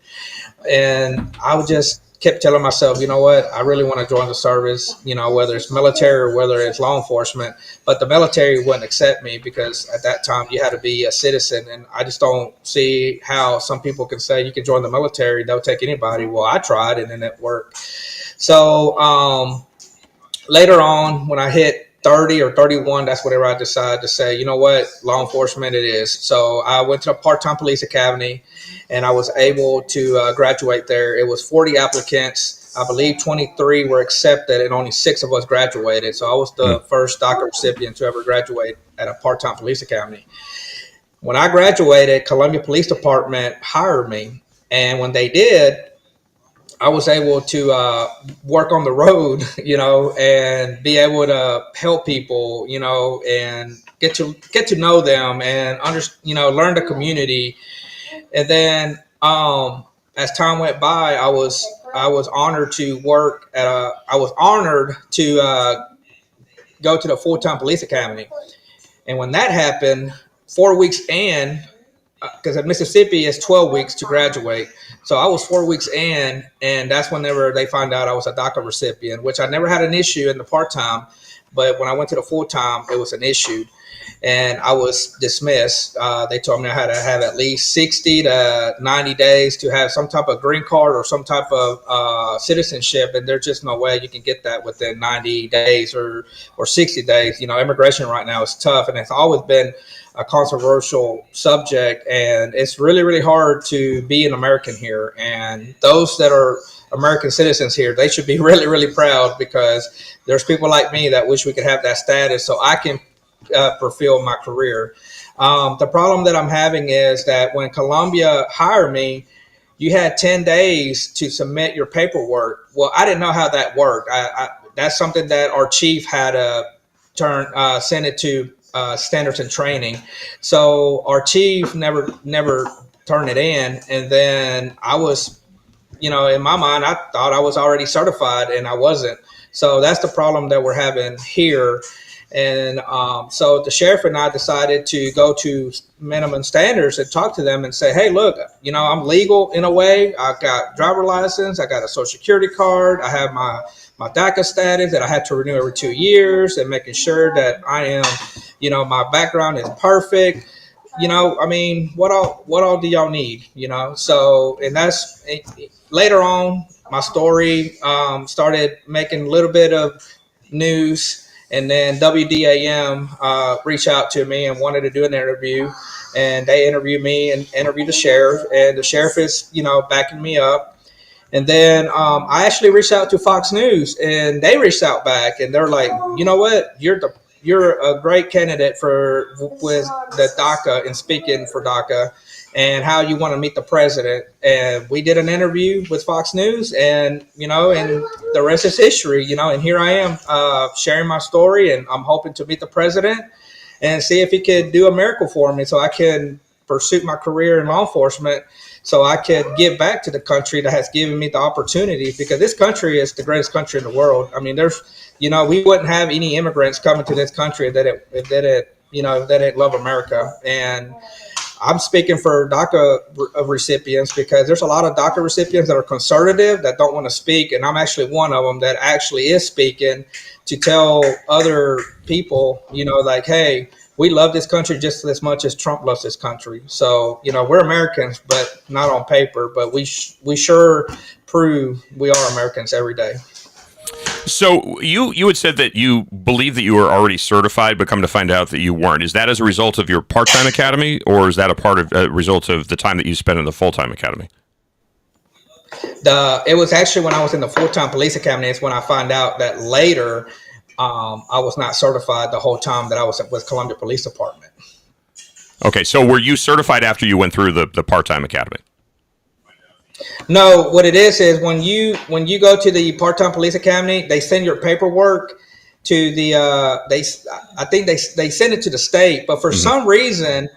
And I just kept telling myself, you know what, I really want to join the service, whether it's military or whether it's law enforcement. But the military wouldn't accept me because at that time you had to be a citizen. And I just don't see how some people can say you can join the military, they'll take anybody. Well, I tried and it didn't work. So later on, when I hit 30 or 31, that's whenever I decided to say, you know what, law enforcement it is. So I went to a part-time police academy, and I was able to graduate there. It was 40 applicants. I believe 23 were accepted, and only 6 of us graduated. So I was the first DACA recipient to ever graduate at a part-time police academy. When I graduated, Columbia Police Department hired me, and when they did, I was able to work on the road, and be able to help people, and get to know them and learn the community. And then as time went by, I was honored to work at I was honored to go to the full-time police academy. And when that happened, 4 weeks in, because at Mississippi it's 12 weeks to graduate. So I was 4 weeks in, and that's whenever they found out I was a DACA recipient, which I never had an issue in the part-time. But when I went to the full-time, it was an issue, and I was dismissed. They told me I had to have at least 60 to 90 days to have some type of green card or some type of citizenship, and there's just no way you can get that within 90 days or 60 days. Immigration right now is tough, and it's always been a controversial subject, and it's really, really hard to be an American here. And those that are American citizens here, they should be really, really proud, because there's people like me that wish we could have that status so I can fulfill my career. The problem that I'm having is that when Columbia hired me, you had 10 days to submit your paperwork. Well, I didn't know how that worked. That's something that our chief had to send it to standards and training. So our chief never turned it in. And then I was, in my mind, I thought I was already certified, and I wasn't. So that's the problem that we're having here. And so the sheriff and I decided to go to minimum standards and talk to them and say, hey, look, I'm legal in a way. I've got driver license. I got a social security card. I have my DACA status that I had to renew every 2 years, and making sure that I am, my background is perfect. What all do y'all need? So, and that's later on, my story started making a little bit of news. And then WDAM reached out to me and wanted to do an interview, and they interviewed me and interviewed the sheriff, and the sheriff is, backing me up. And then I actually reached out to Fox News, and they reached out back, and they're like, you know what, you're a great candidate for with the DACA and speaking for DACA, and how you want to meet the president. And we did an interview with Fox News, and and the rest is history. And here I am sharing my story, and I'm hoping to meet the president and see if he could do a miracle for me, so I can pursue my career in law enforcement, so I could give back to the country that has given me the opportunity, because this country is the greatest country in the world. I mean, we wouldn't have any immigrants coming to this country that didn't love America. And I'm speaking for DACA recipients, because there's a lot of DACA recipients that are conservative that don't want to speak. And I'm actually one of them that actually is speaking to tell other people, like, hey, we love this country just as much as Trump loves this country. So, we're Americans, but not on paper, but we sure prove we are Americans every day. So you had said that you believe that you were already certified, but come to find out that you weren't. Is that as a result of your part-time academy, or is that a result of the time that you spent in the full-time academy? It was actually when I was in the full-time police academy. It's when I found out that later I was not certified the whole time that I was with Columbia Police Department. Okay, so were you certified after you went through the part-time academy? No, what it is when you go to the part-time police academy, they send your paperwork to the I think they send it to the state, but for some reason,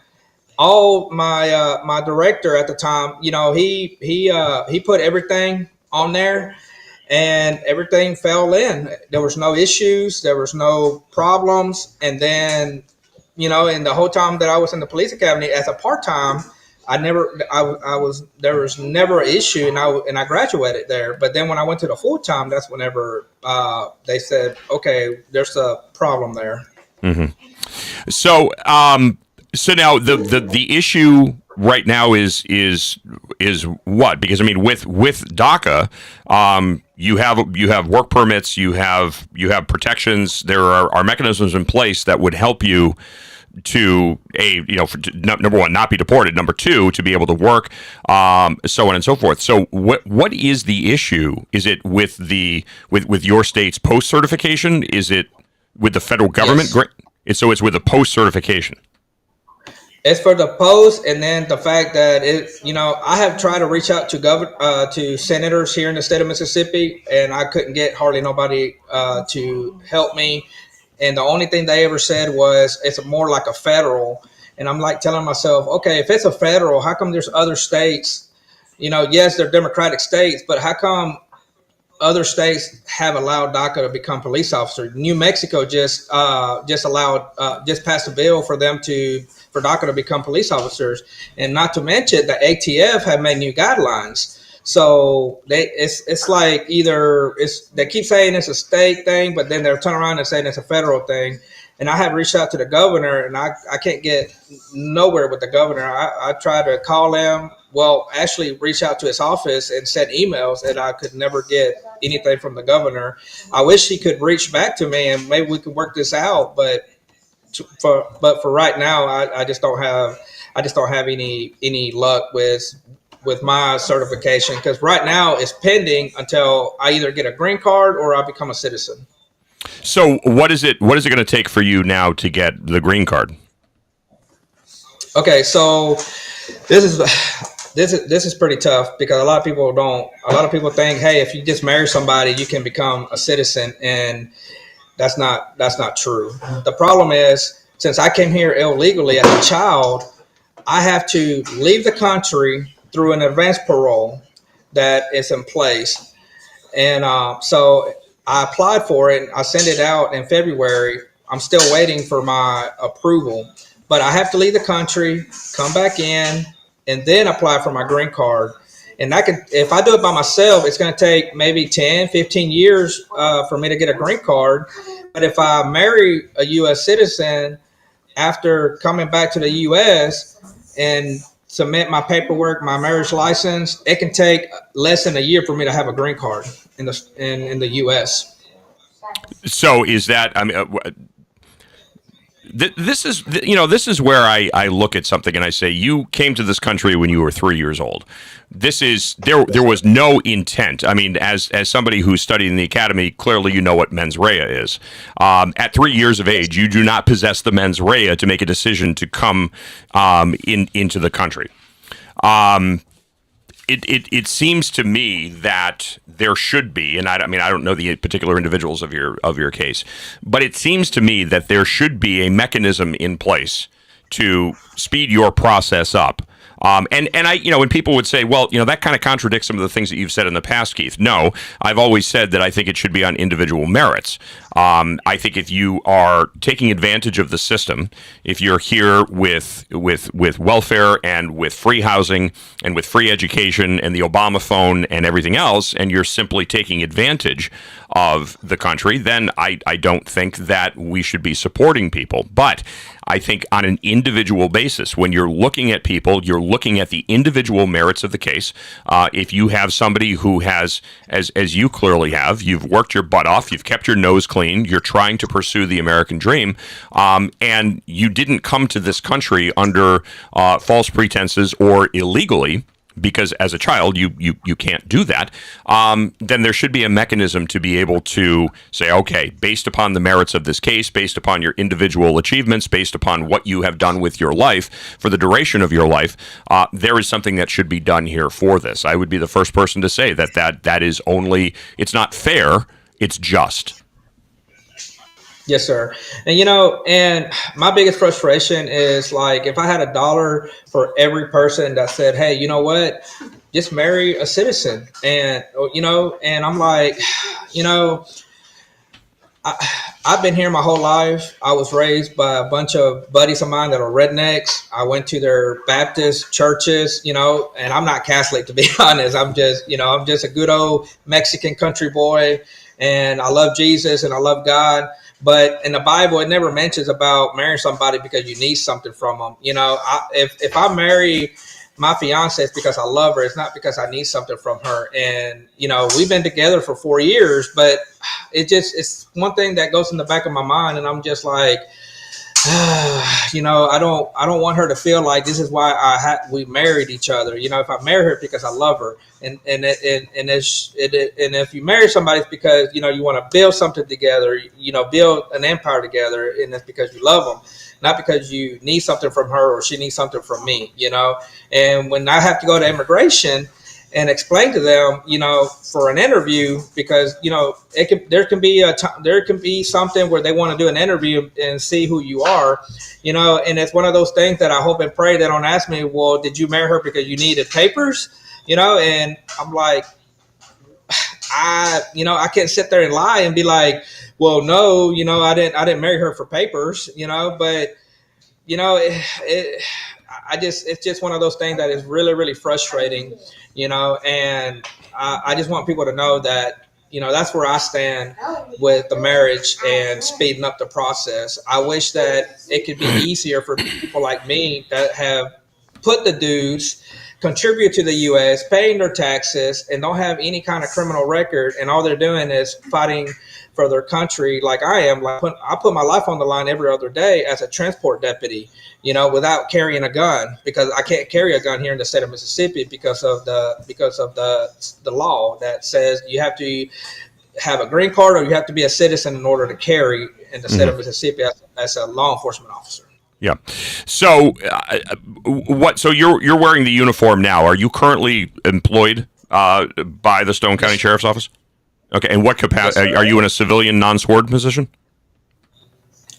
all my director at the time, he put everything on there, and everything fell in. There was no issues, there was no problems, and then in the whole time that I was in the police academy as a part-time, there was never an issue, and I graduated there. But then when I went to the full time, that's whenever they said, okay, there's a problem there. Mm-hmm. So now the issue right now is what? Because I mean, with DACA, you have work permits, you have protections. There are mechanisms in place that would help you to number one, not be deported. Number two, to be able to work, so on and so forth. So what is the issue? Is it with your state's post certification? Is it with the federal government? Yes. So it's with the post certification. It's for the post, and then the fact that I have tried to reach out to senators here in the state of Mississippi, and I couldn't get hardly nobody to help me. And the only thing they ever said was it's more like a federal. And I'm like telling myself, okay, if it's a federal, how come there's other states? Yes, they're democratic states, but how come other states have allowed DACA to become police officers? New Mexico just passed a bill for DACA to become police officers. And not to mention the ATF have made new guidelines. So it's like they keep saying it's a state thing, but then they'll turn around and saying it's a federal thing. And I have reached out to the governor, and I can't get nowhere with the governor. I tried to call him, actually reach out to his office and send emails, and I could never get anything from the governor. I wish he could reach back to me, and maybe we could work this out. But for right now, I just don't have any luck with my certification, because right now it's pending until I either get a green card or I become a citizen. So what is it going to take for you now to get the green card? Okay, so this is pretty tough, because a lot of people think, hey, if you just marry somebody, you can become a citizen, and that's not true. The problem is, since I came here illegally as a child, I have to leave the country through an advance parole that is in place. And so I applied for it. I sent it out in February. I'm still waiting for my approval, but I have to leave the country, come back in, and then apply for my green card. And if I do it by myself, it's going to take maybe 10, 15 years for me to get a green card. But if I marry a U.S. citizen after coming back to the U.S. and submit my paperwork, my marriage license, it can take less than a year for me to have a green card in the U.S. So is that, This is where I look at something and I say, you came to this country when you were 3 years old. There was no intent. I mean, as somebody who studied in the academy, clearly you know what mens rea is. At 3 years of age, you do not possess the mens rea to make a decision to come into the country. It seems to me that there should be, and I don't know the particular individuals of your case, but it seems to me that there should be a mechanism in place to speed your process up. And when people would say, well, that kind of contradicts some of the things that you've said in the past, Keith. No, I've always said that I think it should be on individual merits. I think if you are taking advantage of the system, if you're here with welfare and with free housing and with free education and the Obama phone and everything else, and you're simply taking advantage of the country, then I don't think that we should be supporting people. But I think on an individual basis, when you're looking at people, you're looking at the individual merits of the case. If you have somebody who has, as you clearly have, you've worked your butt off, you've kept your nose clean, you're trying to pursue the American dream, and you didn't come to this country under false pretenses or illegally, because as a child you can't do that, then there should be a mechanism to be able to say, okay, based upon the merits of this case, based upon your individual achievements, based upon what you have done with your life for the duration of your life, there is something that should be done here for this. I would be the first person to say that is only, it's not fair, it's just. Yes, sir. And and my biggest frustration is, like, if I had $1 for every person that said, hey, you know what, just marry a citizen. And, and I'm like, I've been here my whole life. I was raised by a bunch of buddies of mine that are rednecks. I went to their Baptist churches, and I'm not Catholic, to be honest. I'm just a good old Mexican country boy, and I love Jesus and I love God. But in the Bible, it never mentions about marrying somebody because you need something from them. If I marry my fiance, it's because I love her. It's not because I need something from her. And, we've been together for 4 years, but it's one thing that goes in the back of my mind. And I'm just like, I don't want her to feel like this is why we married each other. If I marry her, because I love her, and if you marry somebody, it's because you want to build something together, build an empire together, and it's because you love them, not because you need something from her or she needs something from me. And when I have to go to immigration and explain to them, for an interview, because there can be something where they want to do an interview and see who you are, and it's one of those things that I hope and pray they don't ask me, well, did you marry her because you needed papers, and I'm like, I can't sit there and lie and be like, well, no, I didn't marry her for papers, but it's just one of those things that is really, really frustrating, and I just want people to know that, that's where I stand with the marriage and speeding up the process. I wish that it could be easier for people like me that have put the dues, contribute to the U.S., paying their taxes, and don't have any kind of criminal record, and all they're doing is fighting for their country like I am. Like I put my life on the line every other day as a transport deputy, without carrying a gun, because I can't carry a gun here in the state of Mississippi because of the law that says you have to have a green card or you have to be a citizen in order to carry in the state of Mississippi as a law enforcement officer. Yeah. So, So you're wearing the uniform now. Are you currently employed by the Stone County Sheriff's Office? Okay. And what capacity? Yes, are you in a civilian non-sworn position?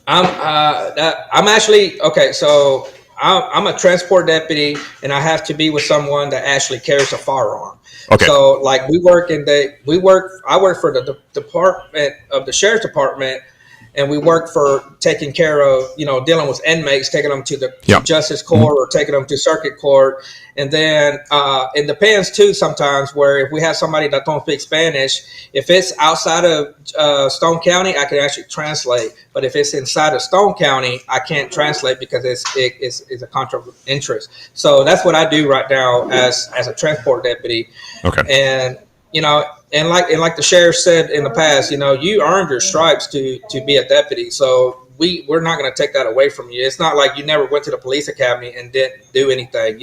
I'm actually okay. So I'm a transport deputy, and I have to be with someone that actually carries a firearm. Okay. So like I work for the department of the sheriff's department. And we work for taking care of, dealing with inmates, taking them to the justice court or taking them to circuit court. And then it depends, too, sometimes where if we have somebody that don't speak Spanish, if it's outside of Stone County, I can actually translate. But if it's inside of Stone County, I can't translate because it's a conflict of interest. So that's what I do right now as a transport deputy. Okay. And, And like the sheriff said in the past, you earned your stripes to be a deputy. So we're not going to take that away from you. It's not like you never went to the police academy and didn't do anything,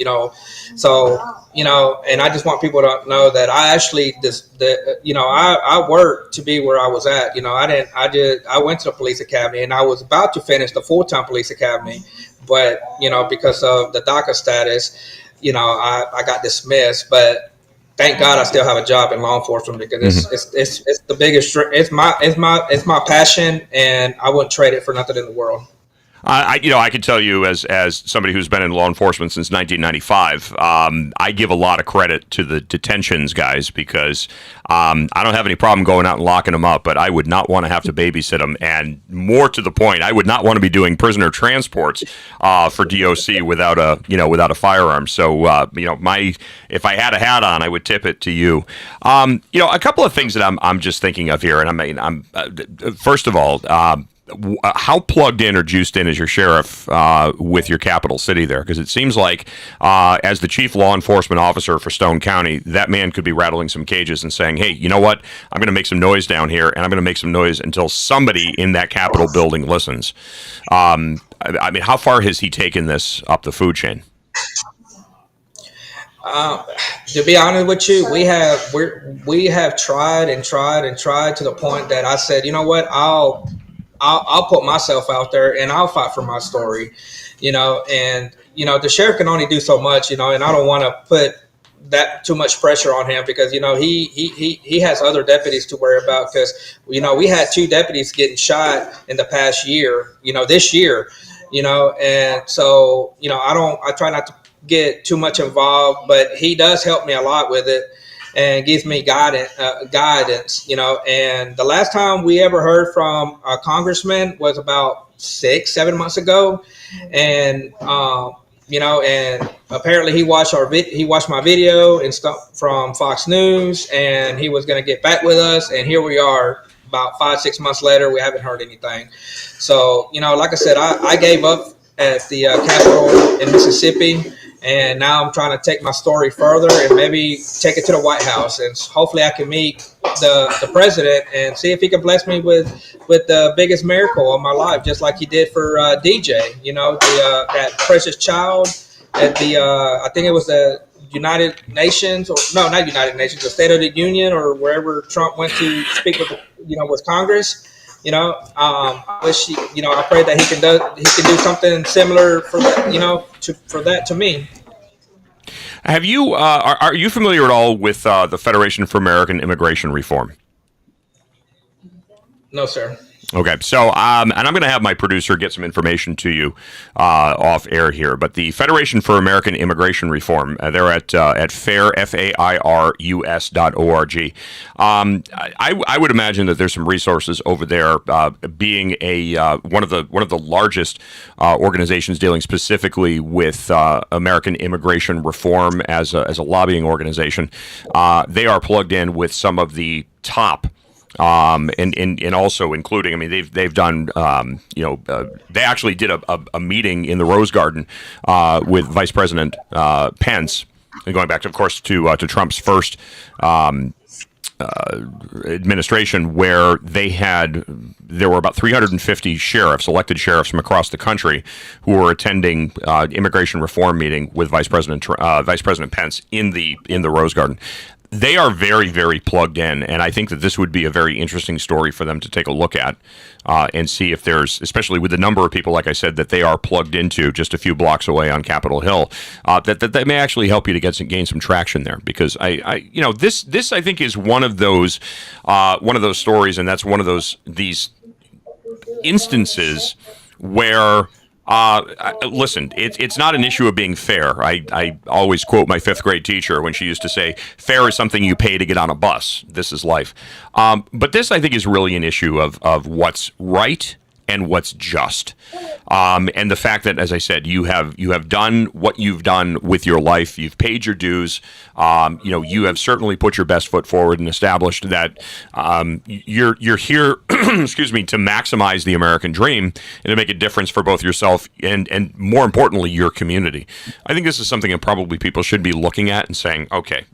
So, and I just want people to know that I actually I worked to be where I was at. I went to the police academy and I was about to finish the full-time police academy, but because of the DACA status, I got dismissed. But thank God I still have a job in law enforcement because it's the biggest. It's my passion, and I wouldn't trade it for nothing in the world. I can tell you as somebody who's been in law enforcement since 1995, I give a lot of credit to the detentions guys because I don't have any problem going out and locking them up, but I would not want to have to babysit them. And more to the point, I would not want to be doing prisoner transports for DOC without a firearm. So if I had a hat on, I would tip it to you. A couple of things that I'm just thinking of here, and I'm first of all. How plugged in or juiced in is your sheriff with your capital city there? Because it seems like as the chief law enforcement officer for Stone County, that man could be rattling some cages and saying, hey, you know what? I'm going to make some noise down here, and I'm going to make some noise until somebody in that Capitol building listens. How far has he taken this up the food chain? To be honest with you, we have tried to the point that I said, you know what, I'll put myself out there and I'll fight for my story, and the sheriff can only do so much, and I don't want to put that too much pressure on him because he has other deputies to worry about because we had 2 deputies getting shot in the past year, this year, and so I try not to get too much involved, but he does help me a lot with it and gives me guidance, and the last time we ever heard from a congressman was about 6-7 months ago, and and apparently he watched my video and stuff from Fox News, and he was going to get back with us, and here we are about 5-6 months later. We haven't heard anything. So like I said, I gave up at the Capitol in Mississippi. And now I'm trying to take my story further and maybe take it to the White House. And hopefully I can meet the president and see if he can bless me with the biggest miracle of my life, just like he did for DJ, that precious child at the, I think it was the United Nations, or no, not United Nations, the State of the Union, or wherever Trump went to speak with, with Congress. I wish I pray that he can do something similar for that, to me. Have you are you familiar at all with the Federation for American Immigration Reform? No, sir. Okay, so and I'm going to have my producer get some information to you off air here. But the Federation for American Immigration Reform, they're at FAIR, FAIRUS.org. I would imagine that there's some resources over there. Being one of the largest organizations dealing specifically with American immigration reform as a lobbying organization, they are plugged in with some of the top. And also including, they've done, they actually did a meeting in the Rose Garden with Vice President Pence, and going back, of course, to Trump's first administration, where there were about 350 sheriffs, elected sheriffs from across the country, who were attending immigration reform meeting with Vice President Pence in the Rose Garden. They are very, very plugged in, and I think that this would be a very interesting story for them to take a look at and see if there's, especially with the number of people, like I said, that they are plugged into just a few blocks away on Capitol Hill, that may actually help you to gain some traction there. Because this I think is one of those stories, and that's one of these instances where. Listen, it's not an issue of being fair. I always quote my 5th grade teacher when she used to say, fair is something you pay to get on a bus. This is life. But this, I think, is really an issue of what's right and what's just. And the fact that, as I said, you have done what you've done with your life. You've paid your dues. You have certainly put your best foot forward and established that you're here, excuse me, to maximize the American dream and to make a difference for both yourself and more importantly, your community. I think this is something that probably people should be looking at and saying, okay,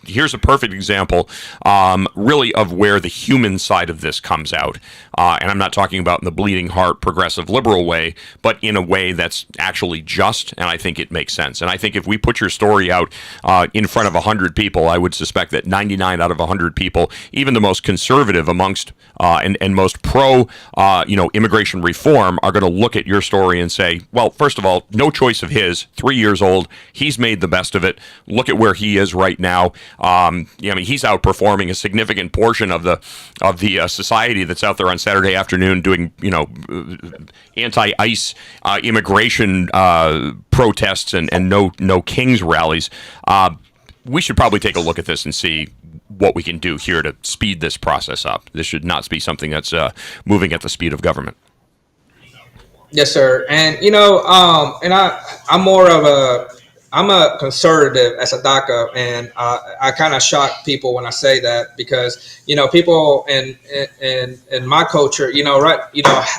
here's a perfect example, really, of where the human side of this comes out. And I'm not talking about in the bleeding bleeding heart progressive liberal way, but in a way that's actually just, and I think it makes sense. And I think if we put your story out in front of 100 people, I would suspect that 99 out of 100 people, even the most conservative amongst and most pro immigration reform, are going to look at your story and say, well, first of all, no choice of his, 3 years old, he's made the best of it. Look at where he is right now. He's outperforming a significant portion of the society that's out there on Saturday afternoon doing anti-ICE immigration protests and no Kings rallies. We should probably take a look at this and see what we can do here to speed this process up. This should not be something that's moving at the speed of government. Yes, sir. And I'm a conservative as a DACA, and I kind of shock people when I say that, because people in my culture,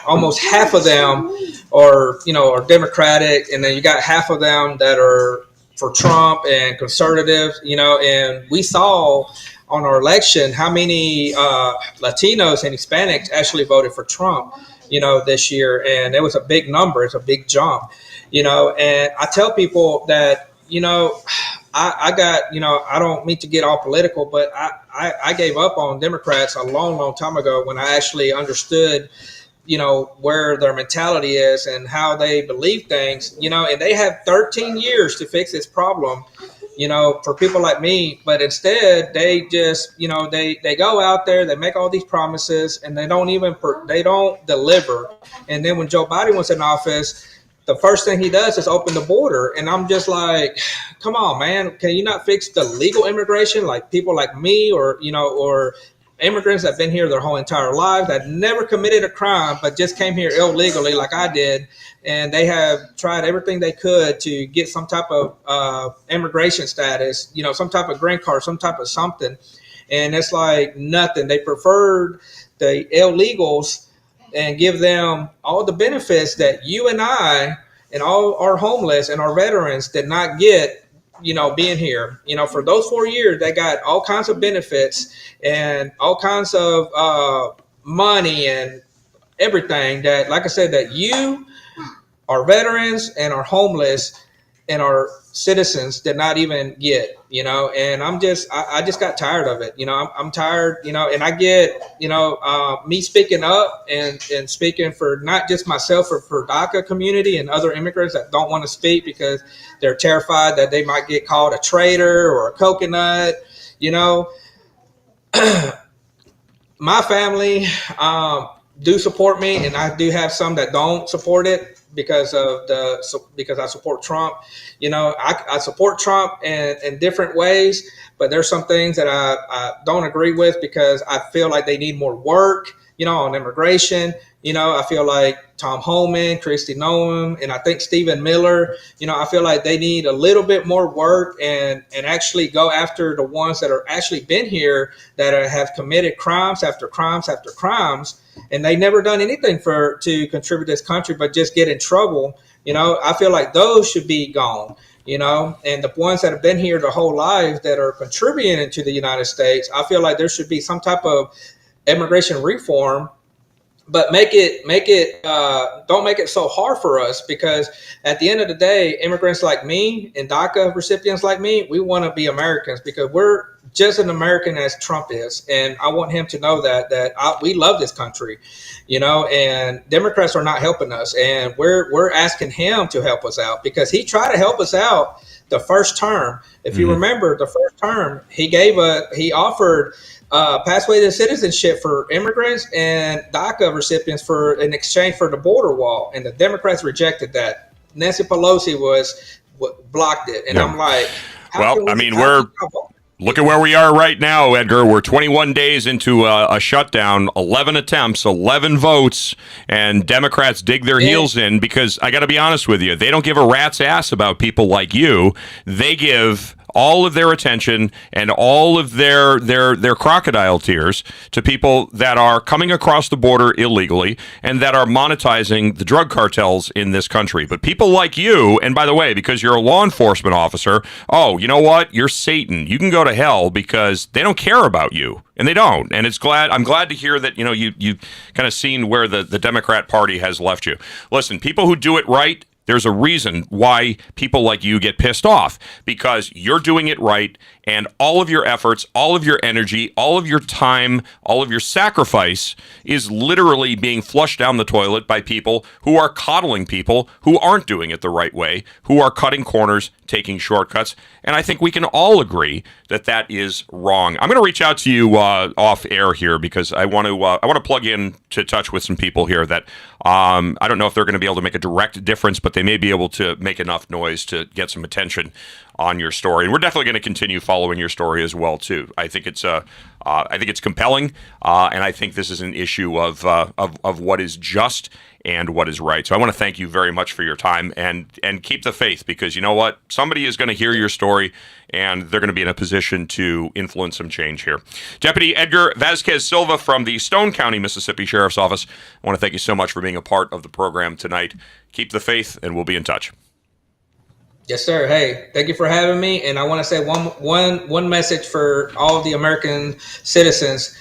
almost half of them are Democratic, and then you got half of them that are for Trump and conservative. And we saw on our election how many Latinos and Hispanics actually voted for Trump, this year, and it was a big number. It's a big jump. And I tell people that, I got, I don't mean to get all political, but I gave up on Democrats a long time ago when I actually understood, where their mentality is and how they believe things, and they have 13 years to fix this problem, for people like me. But instead, they just, they go out there, they make all these promises, and they don't deliver. And then when Joe Biden was in office, the first thing he does is open the border. And I'm just like, come on, man, can you not fix the legal immigration, like people like me, or immigrants that have been here their whole entire lives, that never committed a crime, but just came here illegally like I did. And they have tried everything they could to get some type of immigration status, some type of green card, some type of something. And it's like nothing. They preferred the illegals and give them all the benefits that you and I and all our homeless and our veterans did not get, being here. For those 4 years, they got all kinds of benefits and all kinds of money and everything that, like I said, that you, our veterans and our homeless and our citizens did not even get, and I just got tired of it. I'm tired, and I get, me speaking up and speaking for not just myself, or for DACA community and other immigrants that don't want to speak because they're terrified that they might get called a traitor or a coconut. My family do support me, and I do have some that don't support it because I support Trump. I support Trump in different ways, but there's some things that I don't agree with because I feel like they need more work, on immigration. I feel like Tom Homan, Kristi Noem, and I think Stephen Miller, I feel like they need a little bit more work and actually go after the ones that are actually been here that have committed crimes after crimes after crimes. And they never done anything to contribute to this country, but just get in trouble. I feel like those should be gone, and the ones that have been here their whole lives that are contributing to the United States, I feel like there should be some type of immigration reform, but don't make it so hard for us, because at the end of the day, immigrants like me and DACA recipients like me, we want to be Americans because we're just as American as Trump is. And I want him to know that we love this country, and Democrats are not helping us. And we're asking him to help us out because he tried to help us out the first term. If you remember the first term, he offered pathway to citizenship for immigrants and DACA recipients in exchange for the border wall. And the Democrats rejected that. Nancy Pelosi blocked it. And I'm like, look at where we are right now, Edgar. We're 21 days into a shutdown, 11 attempts, 11 votes, and Democrats dig their heels in because I got to be honest with you, they don't give a rat's ass about people like you. They give all of their attention and all of their crocodile tears to people that are coming across the border illegally and that are monetizing the drug cartels in this country. But people like you, and by the way, because you're a law enforcement officer, oh, you know what? You're Satan. You can go to hell because they don't care about you. And they don't. And I'm glad to hear that, you kind of seen where the Democrat Party has left you. Listen, people who do it right, there's a reason why people like you get pissed off, because you're doing it right, and all of your efforts, all of your energy, all of your time, all of your sacrifice is literally being flushed down the toilet by people who are coddling people who aren't doing it the right way, who are cutting corners, taking shortcuts. And I think we can all agree that that is wrong. I'm going to reach out to you off air here because I want to plug in to touch with some people here that I don't know if they're going to be able to make a direct difference, but they may be able to make enough noise to get some attention on your story. And we're definitely going to continue following your story as well too. I think it's compelling, and I think this is an issue of what is just and what is right. So I want to thank you very much for your time, and keep the faith, because you know what? Somebody is going to hear your story and they're going to be in a position to influence some change here. Deputy Edgar Vasquez Silva from the Stone County, Mississippi Sheriff's Office, I want to thank you so much for being a part of the program tonight. Keep the faith, and we'll be in touch. Yes, sir. Hey, thank you for having me. And I want to say one message for all of the American citizens.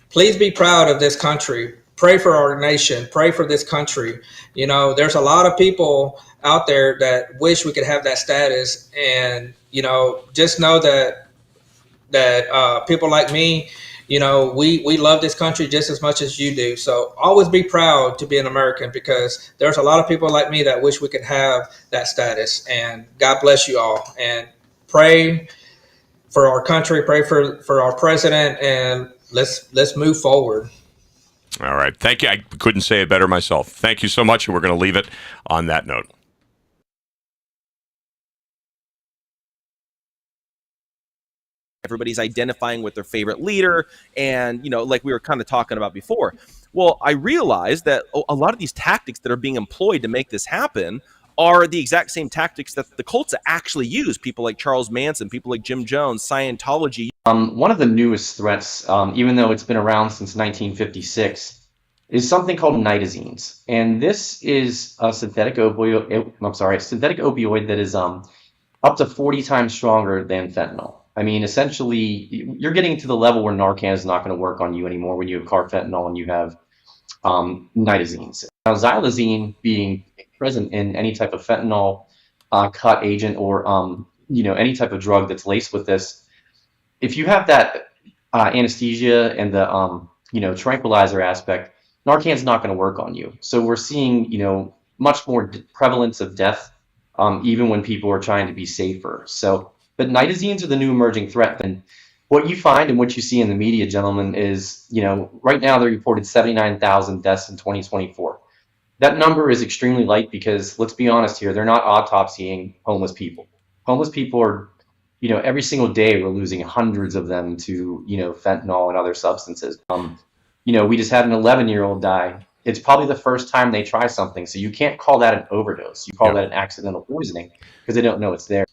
Please be proud of this country. Pray for our nation. Pray for this country. There's a lot of people out there that wish we could have that status. And, just know that people like me, we love this country just as much as you do. So always be proud to be an American, because there's a lot of people like me that wish we could have that status. And God bless you all. And pray for our country, pray for our president, and let's move forward. All right. Thank you. I couldn't say it better myself. Thank you so much. And we're going to leave it on that note. Everybody's identifying with their favorite leader, and like we were kind of talking about before. Well, I realized that a lot of these tactics that are being employed to make this happen are the exact same tactics that the cults actually use. People like Charles Manson, people like Jim Jones, Scientology. One of the newest threats, even though it's been around since 1956, is something called nitazines, and this is a synthetic opioid that is up to 40 times stronger than fentanyl. I mean, essentially, you're getting to the level where Narcan is not going to work on you anymore when you have carfentanil and you have nitazines. Now, xylazine being present in any type of fentanyl cut agent or any type of drug that's laced with this, if you have that anesthesia and the tranquilizer aspect, Narcan's not going to work on you. So we're seeing much more prevalence of death even when people are trying to be safer. But nitazines are the new emerging threat. And what you find and what you see in the media, gentlemen, is, right now they reported 79,000 deaths in 2024. That number is extremely light because, let's be honest here, they're not autopsying homeless people. Homeless people are, every single day we're losing hundreds of them to, fentanyl and other substances. We just had an 11-year-old die. It's probably the first time they try something. So you can't call that an overdose. You call that an accidental poisoning because they don't know it's there.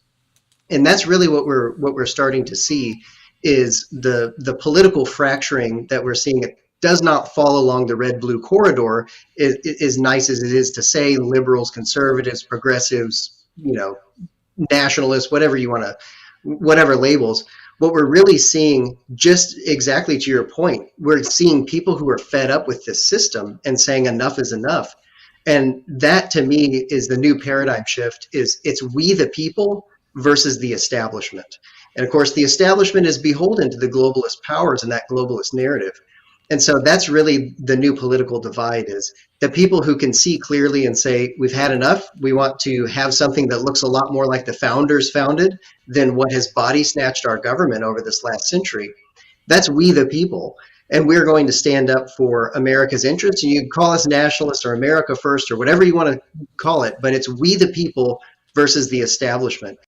And that's really what we're starting to see is the political fracturing that we're seeing. It does not fall along the red-blue corridor, as nice as it is to say, liberals, conservatives, progressives, nationalists, whatever you want to, whatever labels. What we're really seeing, just exactly to your point, we're seeing people who are fed up with this system and saying enough is enough. And that, to me, is the new paradigm shift. It's we the people versus the establishment. And of course, the establishment is beholden to the globalist powers and that globalist narrative. And so that's really the new political divide, is the people who can see clearly and say, we've had enough. We want to have something that looks a lot more like the founders founded than what has body snatched our government over this last century. That's we the people. And we're going to stand up for America's interests. And you can call us nationalists or America first or whatever you want to call it, but it's we the people versus the establishment.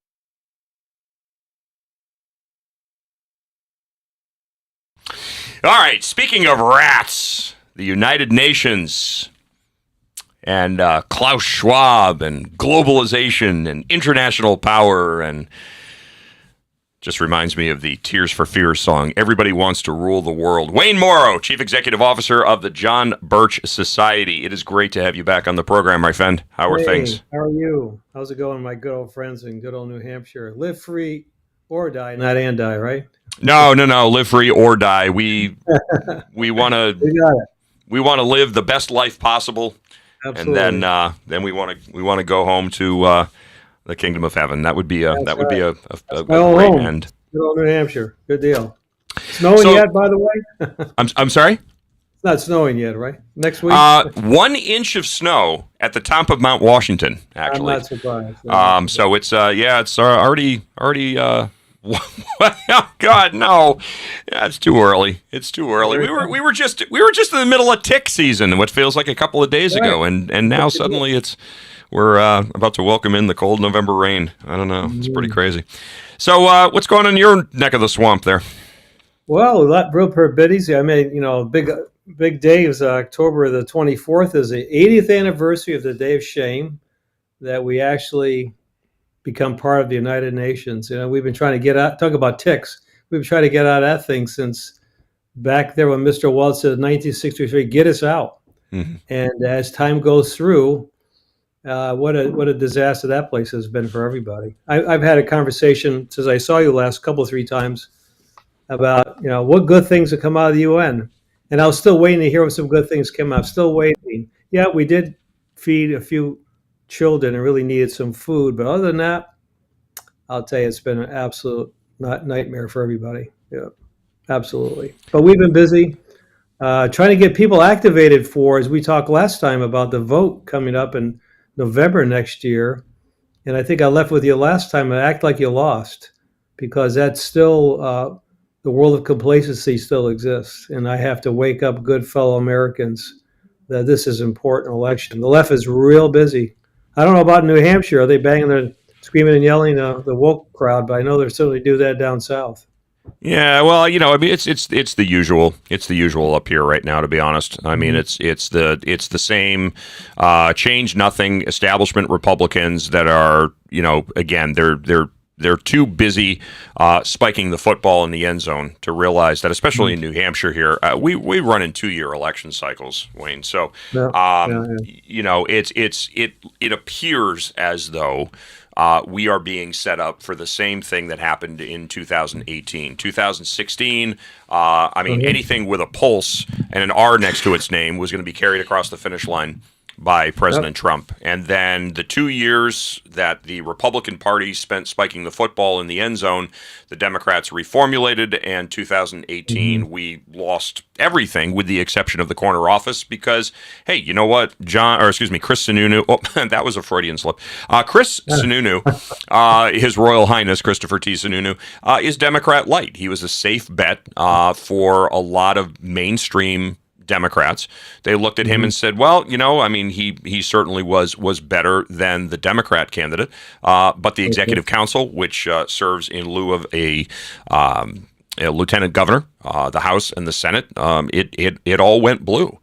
All right, speaking of rats, the United Nations and Klaus Schwab and globalization and international power and Just reminds me of the Tears for Fears song, Everybody Wants to Rule the World. Wayne Morrow, Chief Executive Officer of the John Birch Society. It is great to have you back on the program, my friend. How are things? How are you? How's it going, my good old friends in good old New Hampshire? Live free or die, not and die, right? No. Live free or die. We want to live the best life possible. Absolutely. And then we want to go home to the kingdom of heaven. That would be a great end. Good old New Hampshire. Good deal. Snowing yet, by the way? I'm sorry? It's not snowing yet, right? Next week? 1 inch of snow at the top of Mount Washington, actually. I'm not surprised. So it's already oh God, no. Yeah, it's too early. It's too early. We were just in the middle of tick season, what feels like a couple of days ago, and now suddenly we're about to welcome in the cold November rain. I don't know. It's pretty crazy. So what's going on in your neck of the swamp there? Well, a lot real busy. I mean, big day is October the 24th is the 80th anniversary of the Day of Shame, that we actually become part of the United Nations. We've been trying to get out, talk about ticks. We've been trying to get out of that thing since back there when Mr. Walt said 1963, get us out. Mm-hmm. And as time goes through, what a disaster that place has been for everybody. I've had a conversation since I saw you last 3 times about what good things have come out of the UN, and I was still waiting to hear what some good things came out. Still waiting. Yeah, we did feed a few children and really needed some food, but other than that, I'll tell you, it's been an absolute nightmare for everybody. Yeah, absolutely. But we've been busy trying to get people activated for, as we talked last time about the vote coming up in November next year. And I think I left with you last time, act like you lost, because that's still the world of complacency still exists. And I have to wake up good fellow Americans that this is an important election. The left is real busy. I don't know about New Hampshire. Are they banging their screaming and yelling the woke crowd? But I know they certainly do that down south. Yeah, well, I mean, it's the usual. It's the usual up here right now, to be honest. I mean, it's the same change nothing establishment Republicans that are, again, they're too busy spiking the football in the end zone to realize that, especially in New Hampshire here, we run in 2-year election cycles, Wayne. So, it appears as though we are being set up for the same thing that happened in 2018. 2016, anything with a pulse and an R next to its name was going to be carried across the finish line by President Trump. And then the 2 years that the Republican Party spent spiking the football in the end zone, the Democrats reformulated, and 2018 we lost everything with the exception of the corner office because, hey, you know what? Chris Sununu, that was a Freudian slip. Chris Sununu, His Royal Highness Christopher T. Sununu, is Democrat light. He was a safe bet for a lot of mainstream Democrats. They looked at him and said, well, he certainly was better than the Democrat candidate, but the executive council, which serves in lieu of a lieutenant governor, the House and the Senate, it all went blue.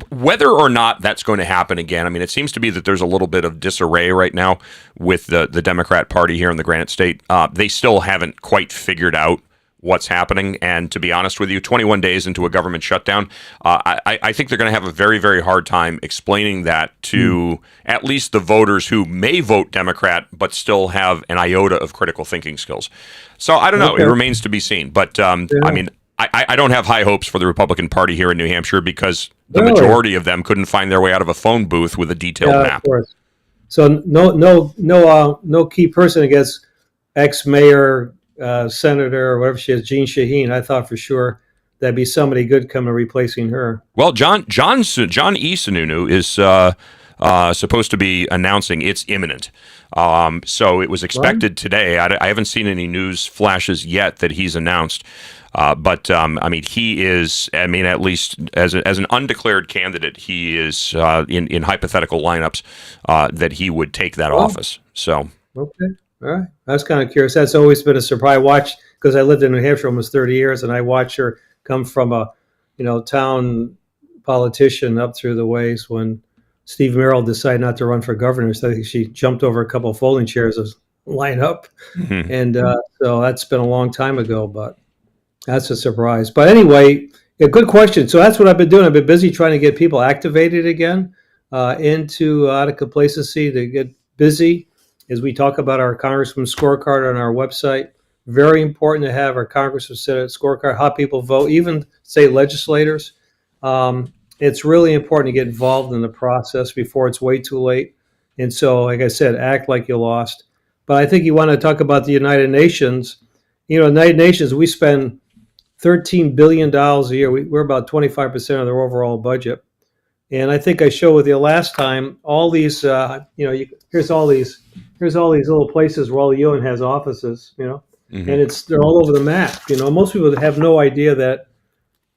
Whether or not that's going to happen again, I mean, it seems to be that there's a little bit of disarray right now with the Democrat Party here in the Granite State. They still haven't quite figured out what's happening. And to be honest with you, 21 days into a government shutdown, I think they're going to have a very, very hard time explaining that to at least the voters who may vote Democrat but still have an iota of critical thinking skills. So I don't know. It remains to be seen. But I mean, I don't have high hopes for the Republican Party here in New Hampshire because the majority of them couldn't find their way out of a phone booth with a detailed map. Of course. So no key person against ex-mayor, senator, or whatever she is, Jean Shaheen. I thought for sure that'd be somebody good coming replacing her. Well, John E. Sununu is supposed to be announcing it's imminent. So it was expected today. I haven't seen any news flashes yet that he's announced. But he is, at least as an undeclared candidate, he is in hypothetical lineups that he would take that office. So. Okay. All right. I was kind of curious. That's always been a surprise. Watch, because I lived in New Hampshire almost 30 years, and I watched her come from a, town politician up through the ways when Steve Merrill decided not to run for governor. So I think she jumped over a couple of folding chairs line up. Mhm. And so that's been a long time ago, but that's a surprise. But anyway, a good question. So that's what I've been doing. I've been busy trying to get people activated again into out of complacency to get busy as we talk about our Congressman scorecard on our website. Very important to have our Congressman Senate scorecard, how people vote, even state legislators. It's really important to get involved in the process before it's way too late. And so, like I said, act like you lost. But I think you want to talk about the United Nations. You know, United Nations, we spend $13 billion a year. We're about 25% of their overall budget. And I think I showed with you last time all these. Here's all these little places where all the UN has offices. Mhm. And they're all over the map. Most people have no idea that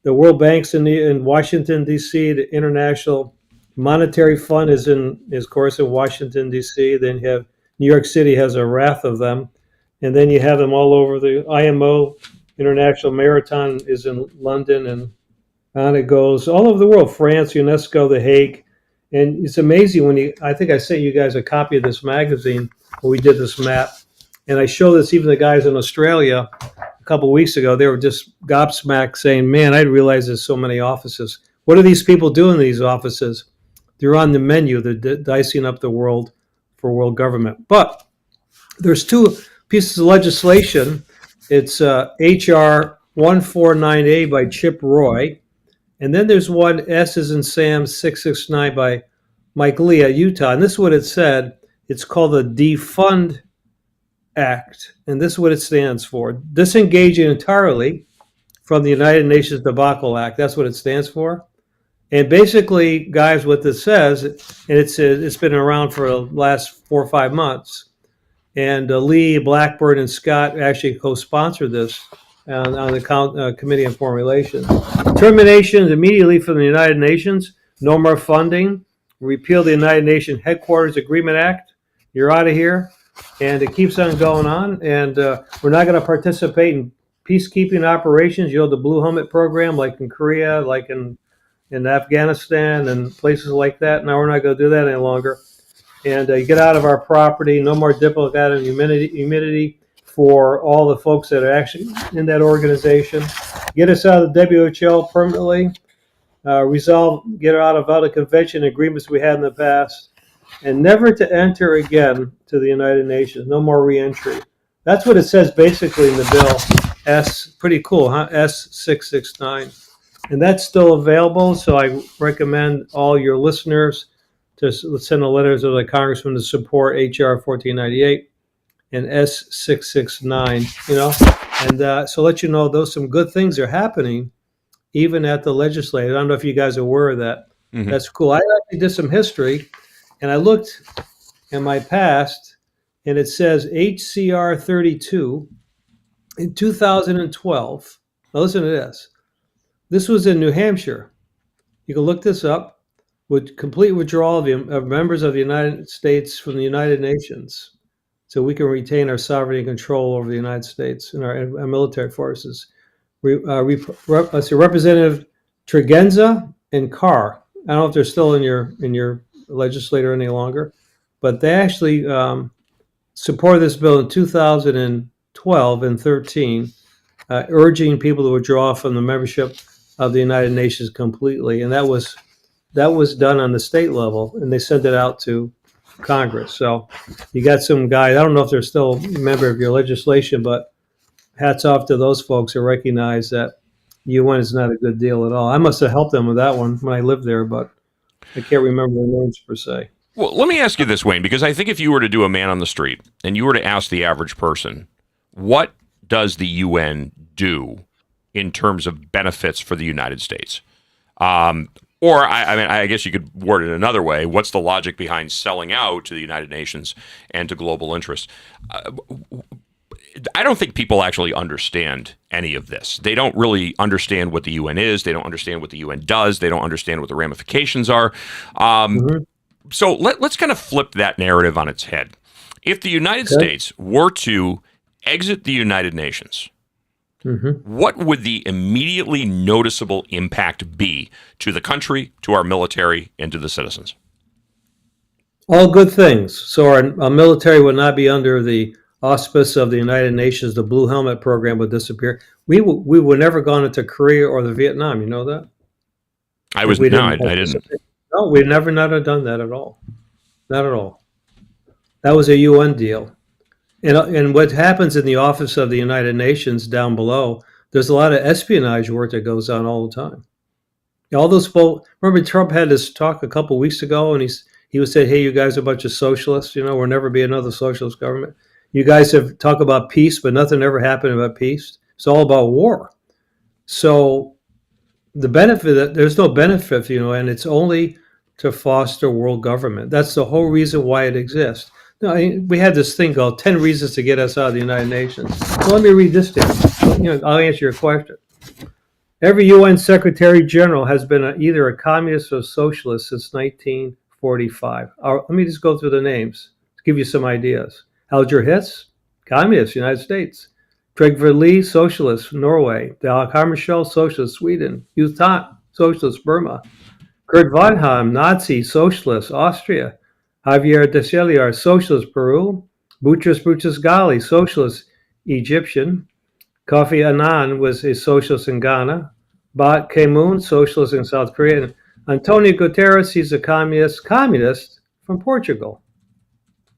the World Bank's in Washington D.C. The International Monetary Fund is of course in Washington D.C. Then you have New York City has a raft of them, and then you have them all over. The IMO, International Maritime, is in London, and on it goes all over the world. France, UNESCO, The Hague, and it's amazing when I think I sent you guys a copy of this magazine when we did this map, and I show this even the guys in Australia. A couple of weeks ago, they were just gobsmacked saying, man, I didn't realize there's so many offices. What are these people doing in these offices? They're on the menu. They're dicing up the world for world government. But there's two pieces of legislation. It's H.R. 149A by Chip Roy. And then there's one, S as in Sam 669 by Mike Lee at Utah. And this is what it said. It's called the Defund Act, and this is what it stands for: disengaging entirely from the United Nations Debacle Act. That's what it stands for. And basically, guys, what this says, and it's been around for the last 4 or 5 months, and Lee, Blackburn, and Scott actually co-sponsored this on the Committee on Foreign Relations. Termination immediately from the United Nations, no more funding, repeal the United Nations Headquarters Agreement Act, you're out of here. And it keeps on going on. And we're not going to participate in peacekeeping operations, the Blue Helmet program, like in Korea, like in Afghanistan and places like that. Now we're not going to do that any longer. And you get out of our property, no more diplomatic immunity for all the folks that are actually in that organization. Get us out of the WHO permanently. Get out of other convention agreements we had in the past. And never to enter again to the United Nations. No more reentry. That's what it says basically in the bill. Pretty cool, huh? S669. And that's still available, so I recommend all your listeners to send a letter to the congressman to support H.R. 1498 and S669, And so let you know, some good things are happening even at the legislature. I don't know if you guys are aware of that. Mhm. That's cool. I actually did some history. And I looked in my past, and it says HCR 32 in 2012. Now listen to this. This was in New Hampshire. You can look this up. With complete withdrawal of members of the United States from the United Nations, so we can retain our sovereignty and control over the United States and our military forces. Representative Tregenza and Carr. I don't know if they're still in your legislature any longer, but they actually supported this bill in 2012 and 13, urging people to withdraw from the membership of the United Nations completely, and that was done on the state level, and they sent it out to Congress. So you got some guys. I don't know if they're still a member of your legislation, but hats off to those folks who recognize that UN is not a good deal at all. I must have helped them with that one when I lived there, but I can't remember their names per se. Well, let me ask you this, Wayne, because I think if you were to do a man on the street and you were to ask the average person, what does the UN do in terms of benefits for the United States? Or, I guess you could word it another way. What's the logic behind selling out to the United Nations and to global interests? I don't think people actually understand any of this. They don't really understand what the UN is. They don't understand what the UN does. They don't understand what the ramifications are. So let's kind of flip that narrative on its head. If the United States were to exit the United Nations, what would the immediately noticeable impact be to the country, to our military, and to the citizens? All good things. So our military would not be under the auspice of the United Nations. The Blue Helmet program would disappear. We would never gone into Korea or the Vietnam. You know that? If we I didn't didn't. participate. No, we'd never not have done that at all. Not at all. That was a UN deal. And what happens in the office of the United Nations down below, there's a lot of espionage work that goes on all the time. All those folks, remember Trump had this talk a couple of weeks ago, and he was saying, "Hey, you guys are a bunch of socialists. You know, there'll never be another socialist government. You guys have talked about peace, but nothing ever happened about peace. It's all about war." So the benefit, there's no benefit, and it's only to foster world government. That's the whole reason why it exists. No, we had this thing called 10 Reasons to Get Us Out of the United Nations. So let me read this down. I'll answer your question. Every UN Secretary General has been either a communist or socialist since 1945. Let me just go through the names to give you some ideas. Alger Hiss, communist, United States. Trygve Lie, socialist, Norway. Dag Hammarskjöld, socialist, Sweden. U Thant, socialist, Burma. Kurt Waldheim, Nazi, socialist, Austria. Javier de Celiar, socialist, Peru. Boutros Boutros-Ghali, socialist, Egyptian. Kofi Annan was a socialist in Ghana. Ban Ki-moon, socialist in South Korea. And Antonio Guterres, he's a communist from Portugal.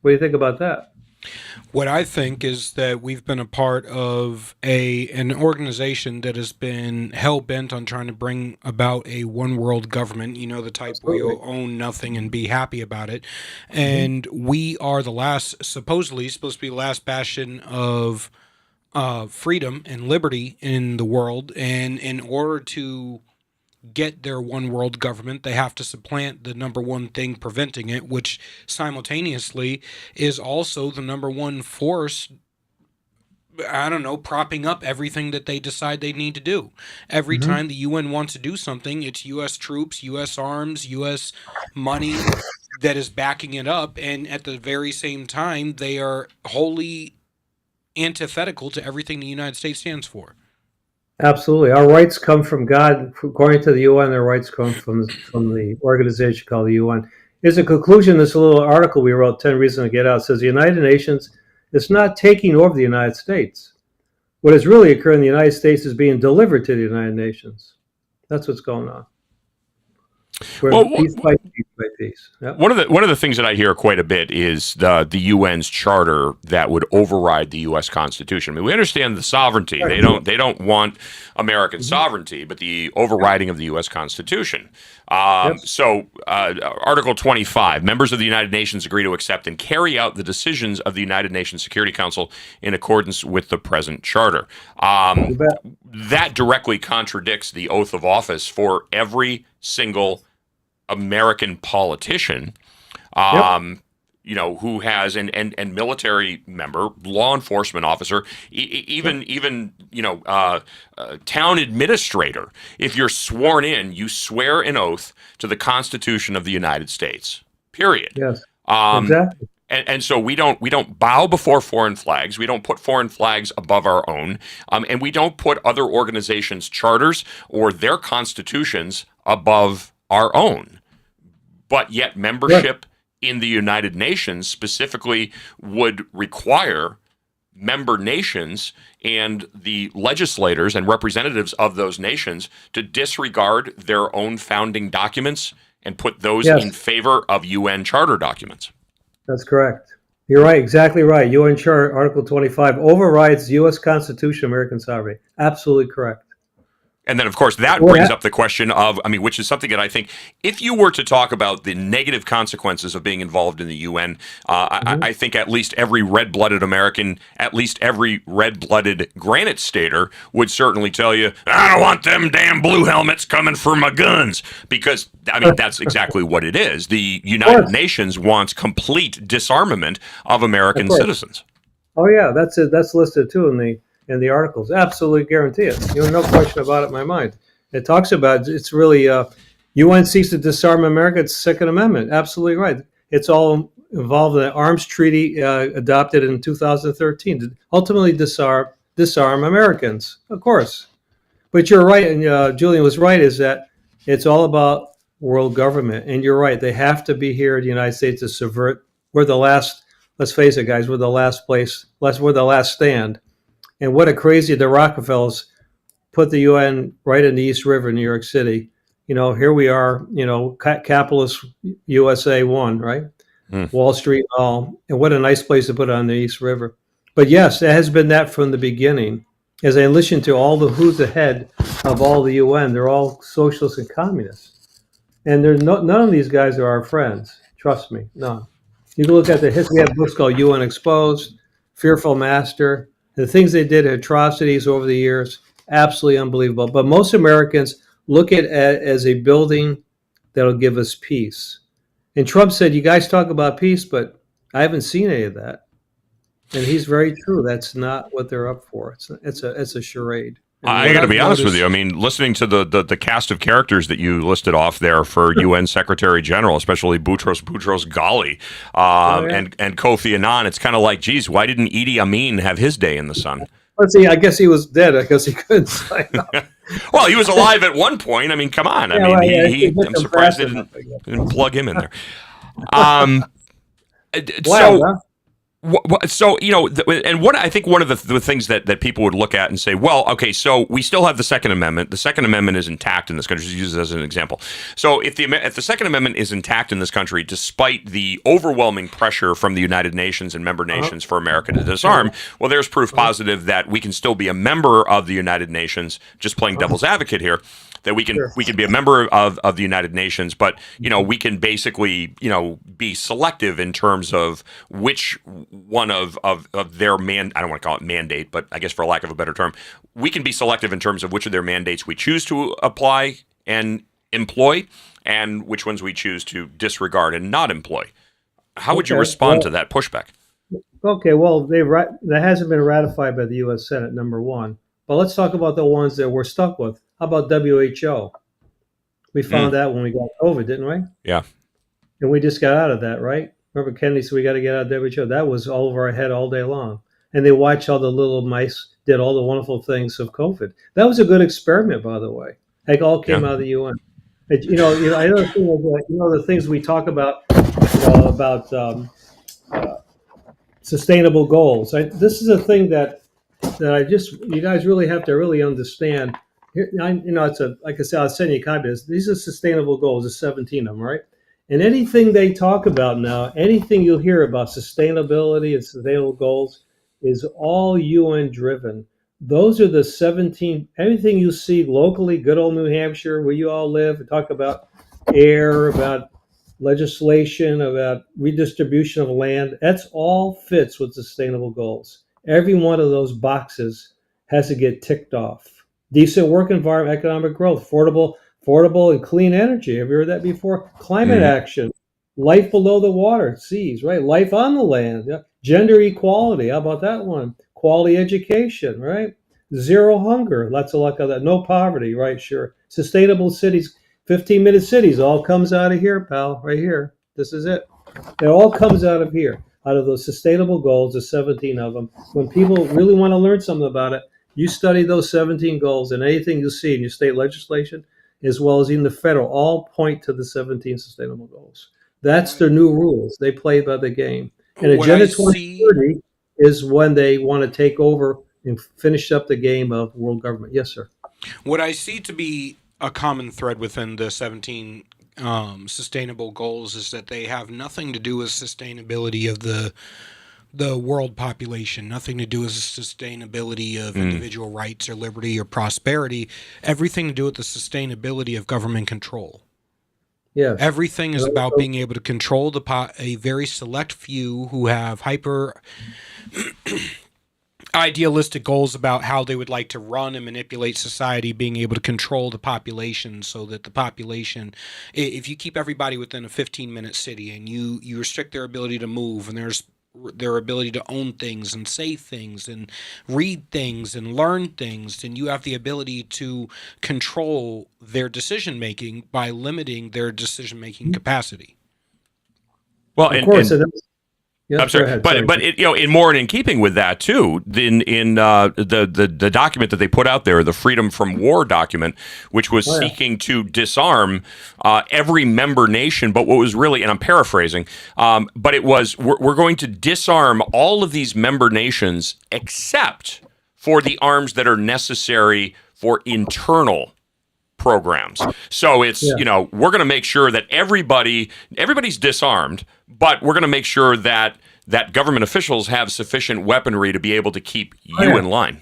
What do you think about that? What I think is that we've been a part of an organization that has been hell-bent on trying to bring about a one-world government, the type where you'll own nothing and be happy about it. And we are supposed to be the last bastion of freedom and liberty in the world. And in order to get their one world government, they have to supplant the number one thing preventing it, which simultaneously is also the number one force, propping up everything that they decide they need to do. Every time the UN wants to do something, it's U.S. troops, U.S. arms, U.S. money that is backing it up. And at the very same time, they are wholly antithetical to everything the United States stands for. Absolutely. Our rights come from God. According to the UN, their rights come from the organization called the UN. Here's a conclusion. This little article we wrote, 10 Reasons to Get Out, says the United Nations is not taking over the United States. What has really occurred in the United States is being delivered to the United Nations. That's what's going on. Piece by piece. Yep. One of the things that I hear quite a bit is the UN's charter that would override the U.S. Constitution. I mean, we understand the sovereignty; they don't want American sovereignty, but the overriding of the U.S. Constitution. So, Article 25: members of the United Nations agree to accept and carry out the decisions of the United Nations Security Council in accordance with the present charter. That directly contradicts the oath of office for every single American politician, who has and military member, law enforcement officer, even town administrator. If you're sworn in, you swear an oath to the Constitution of the United States. Period. Yes. Exactly. And so we don't bow before foreign flags. We don't put foreign flags above our own, and we don't put other organizations' charters or their constitutions above our own. But yet membership in the United Nations specifically would require member nations and the legislators and representatives of those nations to disregard their own founding documents and put those in favor of UN charter documents. That's correct. You're right, exactly right. UN Charter, Article 25, overrides U.S. Constitution, American sovereignty. Absolutely correct. And then, of course, that brings up the question of, which is something that I think, if you were to talk about the negative consequences of being involved in the UN, I think at least every red-blooded American, at least every red-blooded Granite stater would certainly tell you, I don't want them damn blue helmets coming for my guns. Because, that's exactly what it is. The United Nations wants complete disarmament of American citizens. Oh, yeah, that's it. That's listed, too, in the articles. Absolutely guarantee it. No question about it in my mind. It talks about, it's really, UN seeks to disarm America. It's the Second Amendment. Absolutely right. It's all involved in the arms treaty adopted in 2013 to ultimately disarm Americans, of course. But you're right, and Julian was right, is that it's all about world government. And you're right, they have to be here in the United States to subvert. We're the last, let's face it, guys, we're the last we're the last stand. And what a crazy, the Rockefellers put the UN right in the East River in New York City. Here we are, capitalist USA one, right? Wall Street and all. And what a nice place to put it on the East River. But yes, it has been that from the beginning. As I listen to all who's the head of all the UN, they're all socialists and communists. And none of these guys are our friends. Trust me, none. You can look at the history. We have books called UN Exposed, Fearful Master. The things they did, atrocities over the years, absolutely unbelievable. But most Americans look at it as a building that'll give us peace. And Trump said, you guys talk about peace, but I haven't seen any of that. And he's very true. That's not what they're up for. It's a charade. I got to be honest with you. I mean, listening to the cast of characters that you listed off there for UN Secretary General, especially Boutros Ghali and Kofi Annan, it's kind of like, geez, why didn't Idi Amin have his day in the sun? Let's see. I guess he was dead because he couldn't sign up. Well, he was alive at one point. I mean, come on. I'm surprised they didn't plug him in there. So, and what I think one of the things that people would look at and say, well, okay, so we still have the Second Amendment. The Second Amendment is intact in this country. Just use it as an example. So if the Second Amendment is intact in this country, despite the overwhelming pressure from the United Nations and member nations for America to disarm, well, there's proof positive that we can still be a member of the United Nations, just playing devil's advocate here. That we can be a member of the United Nations, but we can basically be selective in terms of which one of their I don't want to call it mandate, but I guess for lack of a better term, we can be selective in terms of which of their mandates we choose to apply and employ, and which ones we choose to disregard and not employ. How would you respond to that pushback? Okay, well, that hasn't been ratified by the U.S. Senate, number one. But let's talk about the ones that we're stuck with. How about WHO? We found that when we got COVID, didn't we? Yeah. And we just got out of that, right? Remember Kennedy said we got to get out of WHO. That was all over our head all day long. And they watched how the little mice did all the wonderful things of COVID. That was a good experiment, by the way. It all came out of the UN. I know the things we talk about, sustainable goals. This is a thing that you guys really have to really understand. It's like I said, I'll send you a copy of this. These are sustainable goals. There's 17 of them, right? And anything they talk about now, anything you'll hear about sustainability and sustainable goals is all UN driven. Those are the 17, everything you see locally, good old New Hampshire, where you all live, talk about air, about legislation, about redistribution of land. That's all fits with sustainable goals. Every one of those boxes has to get ticked off. Decent work environment, economic growth, affordable and clean energy. Have you heard that before? Climate action, life below the water, seas, right? Life on the land, gender equality. How about that one? Quality education, right? Zero hunger. Lots of luck of that. No poverty, right? Sure. Sustainable cities, 15-minute cities. All comes out of here, pal. Right here. This is it. It all comes out of here. Out of those sustainable goals, there's 17 of them. When people really want to learn something about it, you study those 17 goals, and anything you see in your state legislation, as well as in the federal, all point to the 17 sustainable goals. That's their new rules. They play by the game. And Agenda 2030 is when they want to take over and finish up the game of world government. Yes, sir. What I see to be a common thread within the 17 sustainable goals is that they have nothing to do with sustainability of the world population, nothing to do with the sustainability of individual rights or liberty or prosperity, everything to do with the sustainability of government control. Yeah. Everything is about being able to control a very select few who have hyper idealistic goals about how they would like to run and manipulate society, being able to control the population so that the population, if you keep everybody within a 15-minute city and you restrict their ability to move and their ability to own things and say things and read things and learn things, and you have the ability to control their decision making by limiting their decision making capacity. Well, of course, Yes, I'm sorry, but it, in more in keeping with that too, in the document that they put out there, the Freedom from War document, which was seeking to disarm every member nation, but what was really, and I'm paraphrasing, but it was we're going to disarm all of these member nations except for the arms that are necessary for internal programs. So it's, we're going to make sure that everybody's disarmed, but we're going to make sure that government officials have sufficient weaponry to be able to keep you in line.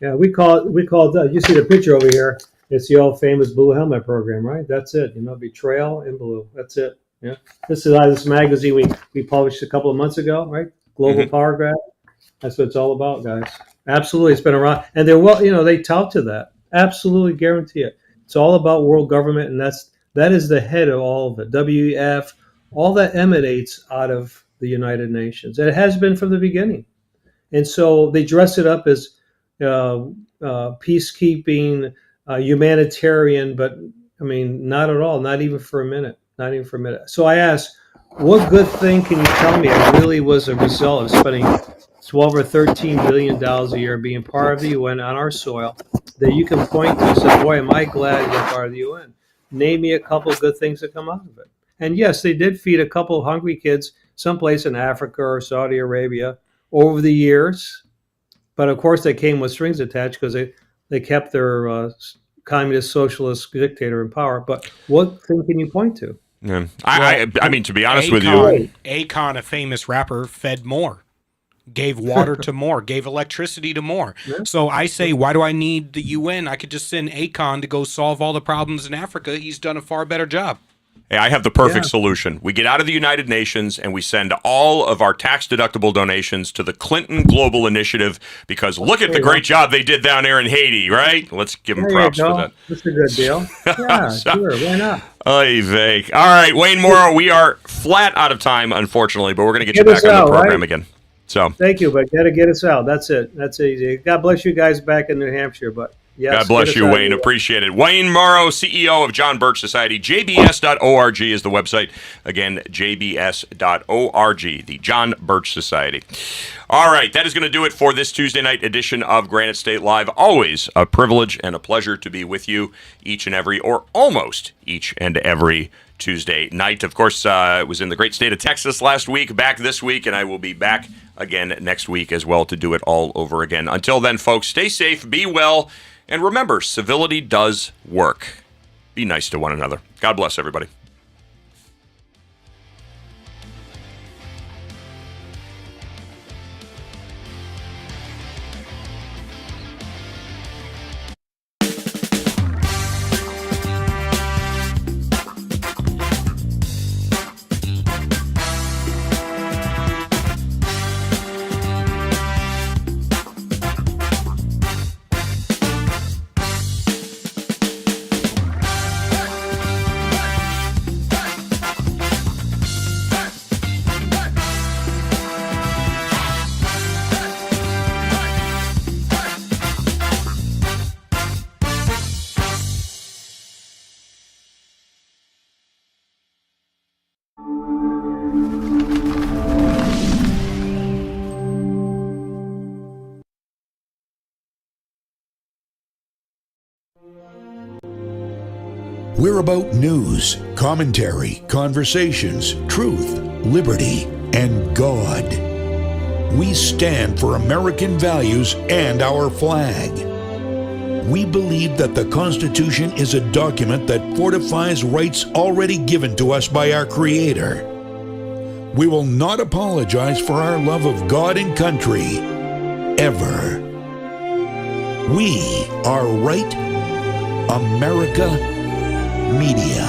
Yeah, we call you see the picture over here. It's the old famous Blue Helmet program, right? That's it. Betrayal in blue. That's it. Yeah. This is this magazine we published a couple of months ago, right? Global Power Grab. That's what it's all about, guys. Absolutely. It's been around. And they tout to that. Absolutely guarantee it. It's all about world government, and that is the head of all of it. WEF, all that emanates out of the United Nations. And it has been from the beginning. And so they dress it up as peacekeeping, humanitarian, but I mean, not at all, not even for a minute, not even for a minute. So I asked, what good thing can you tell me it really was a result of spending $12 or $13 billion a year being part of the UN on our soil that you can point to and say, boy, am I glad we're part of the UN. Name me a couple of good things that come out of it. And yes, they did feed a couple of hungry kids someplace in Africa or Saudi Arabia over the years. But of course, they came with strings attached because they kept their communist socialist dictator in power. But what thing can you point to? Yeah. I mean, to be honest with you, Akon, a famous rapper, fed more, gave water to more, gave electricity to more. Yeah. So I say, why do I need the UN? I could just send Akon to go solve all the problems in Africa. He's done a far better job. Hey, I have the perfect solution. We get out of the United Nations and we send all of our tax-deductible donations to the Clinton Global Initiative because look at the great job they did down there in Haiti, right? Let's give them props for that. That's a good deal. Yeah, sure. Why not? Oy vey. All right, Wayne Morrow, we are flat out of time, unfortunately, but we're going to get you back on the program again. So thank you, but got to get us out. That's it. That's easy. God bless you guys back in New Hampshire, but yes. God bless you, Wayne. Appreciate it. Wayne Morrow, CEO of John Birch Society. JBS.org is the website. Again, JBS.org, the John Birch Society. All right, that is going to do it for this Tuesday night edition of Granite State Live. Always a privilege and a pleasure to be with you each and every, or almost each and every Tuesday night. Of course, I was in the great state of Texas last week, back this week, and I will be back again next week as well to do it all over again. Until then, folks, stay safe, be well, and remember, civility does work. Be nice to one another. God bless everybody. We're about news, commentary, conversations, truth, liberty, and God. We stand for American values and our flag. We believe that the Constitution is a document that fortifies rights already given to us by our Creator. We will not apologize for our love of God and country, ever. We are Right America Media.